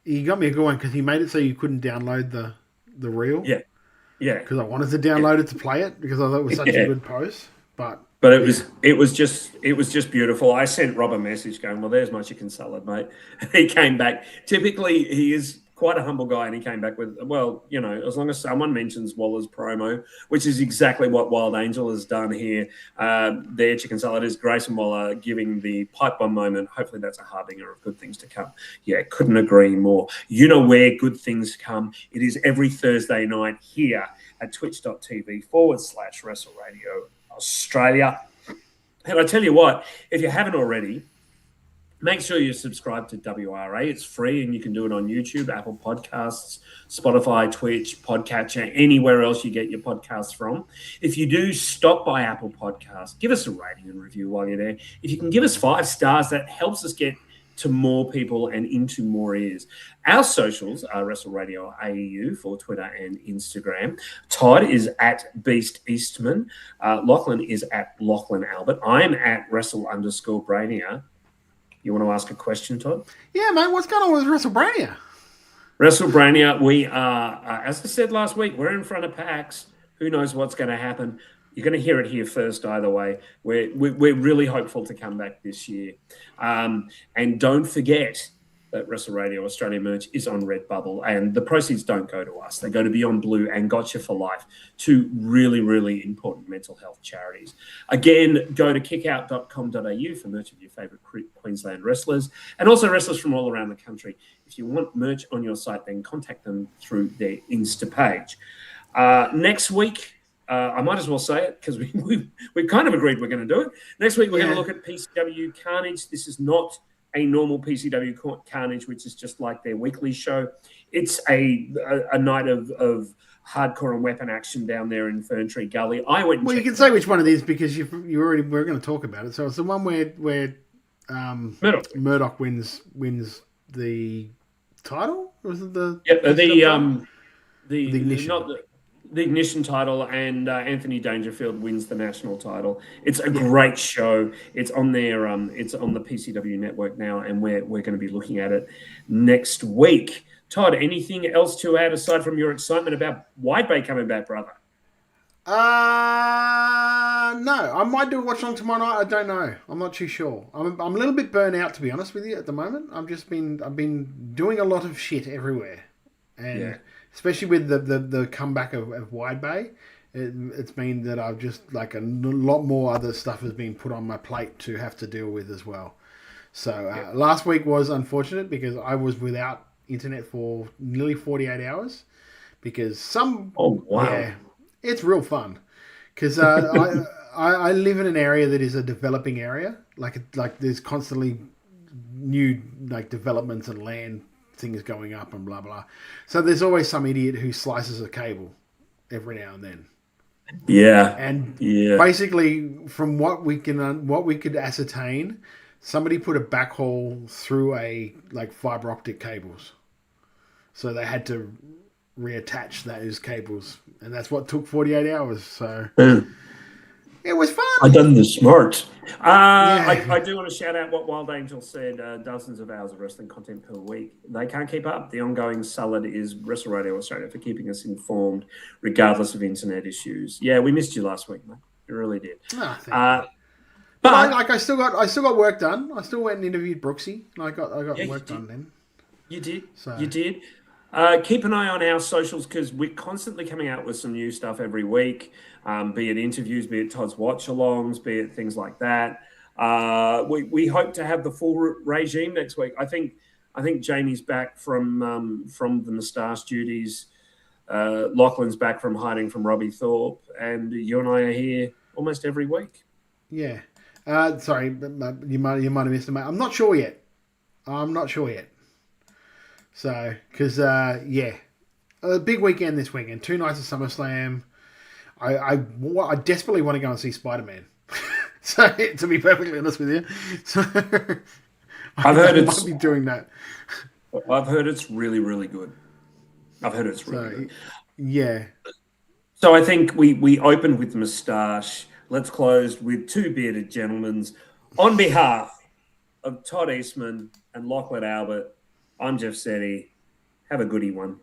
F: He got me a good one because he made it so you couldn't download the reel.
J: Yeah.
F: Because I wanted to download it to play it because I thought it was such a good post. But
J: it was just beautiful. I sent Rob a message going, well, there's my chicken salad, mate. And he came back. Typically, he is quite a humble guy, and he came back with, well, you know, as long as someone mentions Waller's promo, which is exactly what Wild Angel has done here. Their chicken salad is Grayson Waller giving the pipe bomb moment. Hopefully that's a harbinger of good things to come. Yeah, couldn't agree more. You know where good things come. It is every Thursday night here at twitch.tv/Wrestle Radio Australia. And I tell you what, if you haven't already, make sure you subscribe to WRA. It's free, and you can do it on YouTube, Apple Podcasts, Spotify, Twitch, Podcatcher, anywhere else you get your podcasts from. If you do stop by Apple Podcasts, give us a rating and review while you're there. If you can give us 5 stars, that helps us get to more people and into more ears. Our socials are Wrestle Radio AEU for Twitter and Instagram. Todd is at Beast Eastman. Lachlan is at Lachlan Albert. I'm at Wrestle_Brania. You want to ask a question, Todd?
F: Yeah, mate. What's going on with WrestleBrania?
J: WrestleBrania, we are, as I said last week, we're in front of PAX. Who knows what's going to happen? You're going to hear it here first either way. We're really hopeful to come back this year. And don't forget that Wrestle Radio Australia merch is on Redbubble, and the proceeds don't go to us. They go to Beyond Blue and Gotcha for Life, 2 really, really important mental health charities. Again, go to kickout.com.au for merch of your favourite Queensland wrestlers and also wrestlers from all around the country. If you want merch on your site, then contact them through their Insta page. Next week, I might as well say it because we kind of agreed we're going to do it. Next week, we're going to look at PCW Carnage. This is not a normal PCW Carnage, which is just like their weekly show. It's a night of hardcore and weapon action down there in Ferntree Gully.
F: Well, you can say which one it is because you already we're going to talk about it. So it's the one where Murdoch wins the title. Or was it the Ignition? The Ignition title, and Anthony Dangerfield wins the national title. It's a great show. It's on their it's on the PCW network now, and we're going to be looking at it next week. Todd, anything else to add aside from your excitement about Wide Bay coming back, brother? No, I might do a watch along tomorrow night. I don't know. I'm not too sure. I'm a little bit burnt out, to be honest with you, at the moment. I've been doing a lot of shit everywhere, and especially with the comeback of Wide Bay, it's mean that I've just like a lot more other stuff has been put on my plate to have to deal with as well. So last week was unfortunate because I was without internet for nearly 48 hours because it's real fun because I live in an area that is a developing area, like there's constantly new like developments and land things going up and blah blah. So there's always some idiot who slices a cable every now and then. Basically, from what we could ascertain, somebody put a backhaul through a like fiber optic cables, so they had to reattach those cables, and that's what took 48 hours. So it was fun.
J: I done the smart. I do want to shout out what Wild Angel said, dozens of hours of wrestling content per week. They can't keep up. The ongoing salad is Wrestle Radio Australia for keeping us informed regardless of internet issues. Yeah, we missed you last week, mate. We really did.
F: But I still got work done. I still went and interviewed Brooksy, and I got work done then.
J: You did. You did. Keep an eye on our socials because we're constantly coming out with some new stuff every week, be it interviews, be it Todd's watch-alongs, be it things like that. We hope to have the full regime next week. I think Jamie's back from the moustache duties. Lachlan's back from hiding from Robbie Thorpe, and you and I are here almost every week.
F: Yeah. Sorry, you might have missed it, mate. I'm not sure yet. So, because, a big weekend this weekend. 2 nights of SummerSlam. I desperately want to go and see Spider-Man. So, to be perfectly honest with you, so
J: I've heard
F: I
J: it's
F: might be doing that.
J: I've heard it's really, really good. I've heard it's really good.
F: Yeah.
J: So I think we opened with Moustache. Let's close with two bearded gentlemen. On behalf of Todd Eastman and Lachlan Albert, I'm Jeff Setti. Have a goodie one.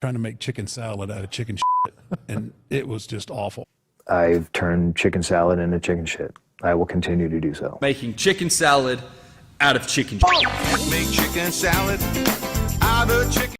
A: Trying to make chicken salad out of chicken shit, and it was just awful.
B: I've turned chicken salad into chicken shit. I will continue to do so.
C: Making chicken salad out of chicken shit.
D: Make chicken salad out of chicken.